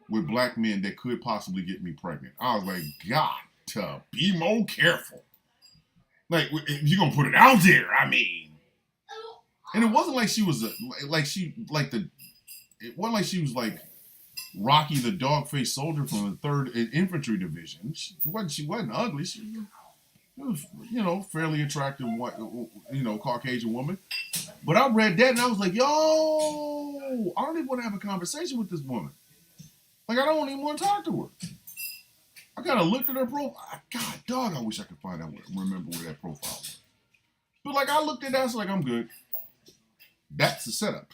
with black men that could possibly get me pregnant. I was like, God, to be more careful. Like, if you're gonna put it out there, I mean. And it wasn't like she was it wasn't like she was like Rocky the dog-faced soldier from the 3rd Infantry Division. She wasn't ugly. She was, fairly attractive white, Caucasian woman. But I read that and I was like, yo, I don't even want to have a conversation with this woman. Like, I don't even want to talk to her. I kind of looked at her profile. God, dog, I wish I could remember where that profile was. But, like, I looked at that, I was like, I'm good. That's the setup.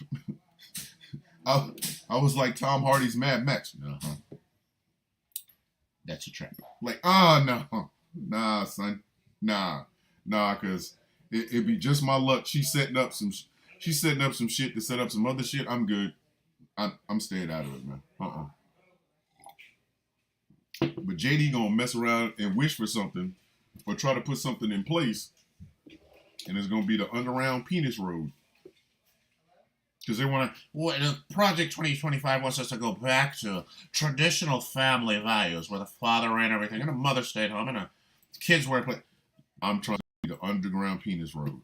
I was like Tom Hardy's Mad Max. Uh-huh. That's a trap. Like, no. Nah, son. Nah, cause it'd be just my luck. She's setting up some shit to set up some other shit. I'm good. I'm staying out of it, man. But JD gonna mess around and wish for something or try to put something in place, and it's gonna be the underground penis road. Because they want to. Well, Project 2025 wants us to go back to traditional family values where the father ran everything and the mother stayed home and the kids were play. I'm trying to be the underground penis road.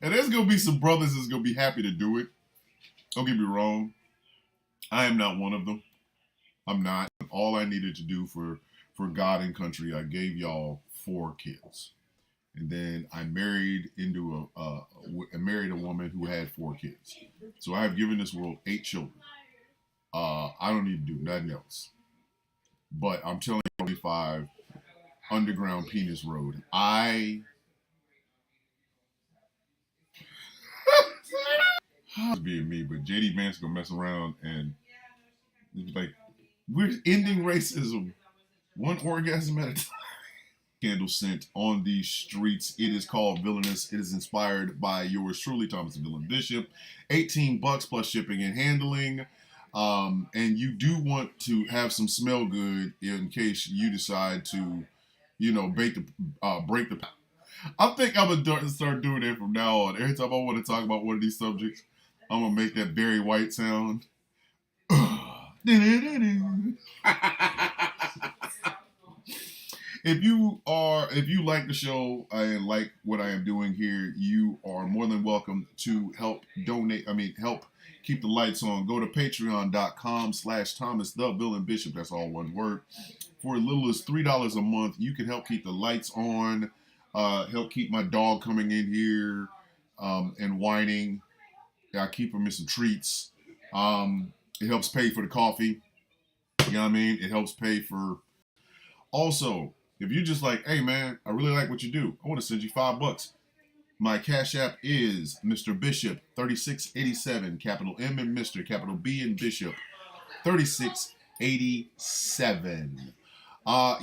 And there's going to be some brothers that's going to be happy to do it. Don't get me wrong. I am not one of them. I'm not. All I needed to do for God and country, I gave y'all 4 kids. And then I married a woman who had 4 kids. So I have given this world 8 children. I don't need to do nothing else. But I'm telling you, 25 underground penis road. It's being me, but JD Vance gonna mess around and it's like, we're ending racism 1 orgasm at a time. Candle scent on these streets. It is called Villainous. It is inspired by yours truly, Thomas the Villain Bishop. $18 plus shipping and handling. And you do want to have some smell good in case you decide to, break the. I think I'm gonna start doing it from now on. Every time I want to talk about one of these subjects, I'm gonna make that Barry White sound. If you like the show and like what I am doing here, you are more than welcome to help keep the lights on. Go to patreon.com/Thomas the Villain Bishop. That's all one word. For as little as $3 a month, you can help keep the lights on, help keep my dog coming in here and whining. I keep him in some treats. It helps pay for the coffee. You know what I mean? It helps pay for. Also, if you're just like, hey man, I really like what you do, I want to send you $5. My Cash App is Mr. Bishop 3687, capital M in Mr., capital B in Bishop 3687.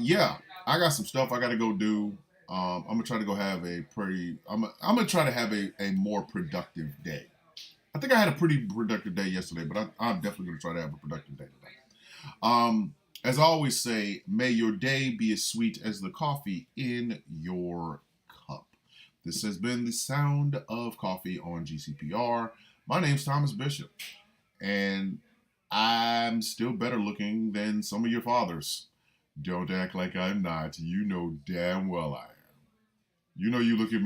Yeah, I got some stuff I gotta go do. I'm gonna try to go have I'm gonna try to have a more productive day. I think I had a pretty productive day yesterday, but I'm definitely gonna try to have a productive day today. As I always say, may your day be as sweet as the coffee in your cup. This has been the sound of coffee on GCPR. My name's Thomas Bishop, and I'm still better looking than some of your fathers. Don't act like I'm not. You know damn well I am. You look at me.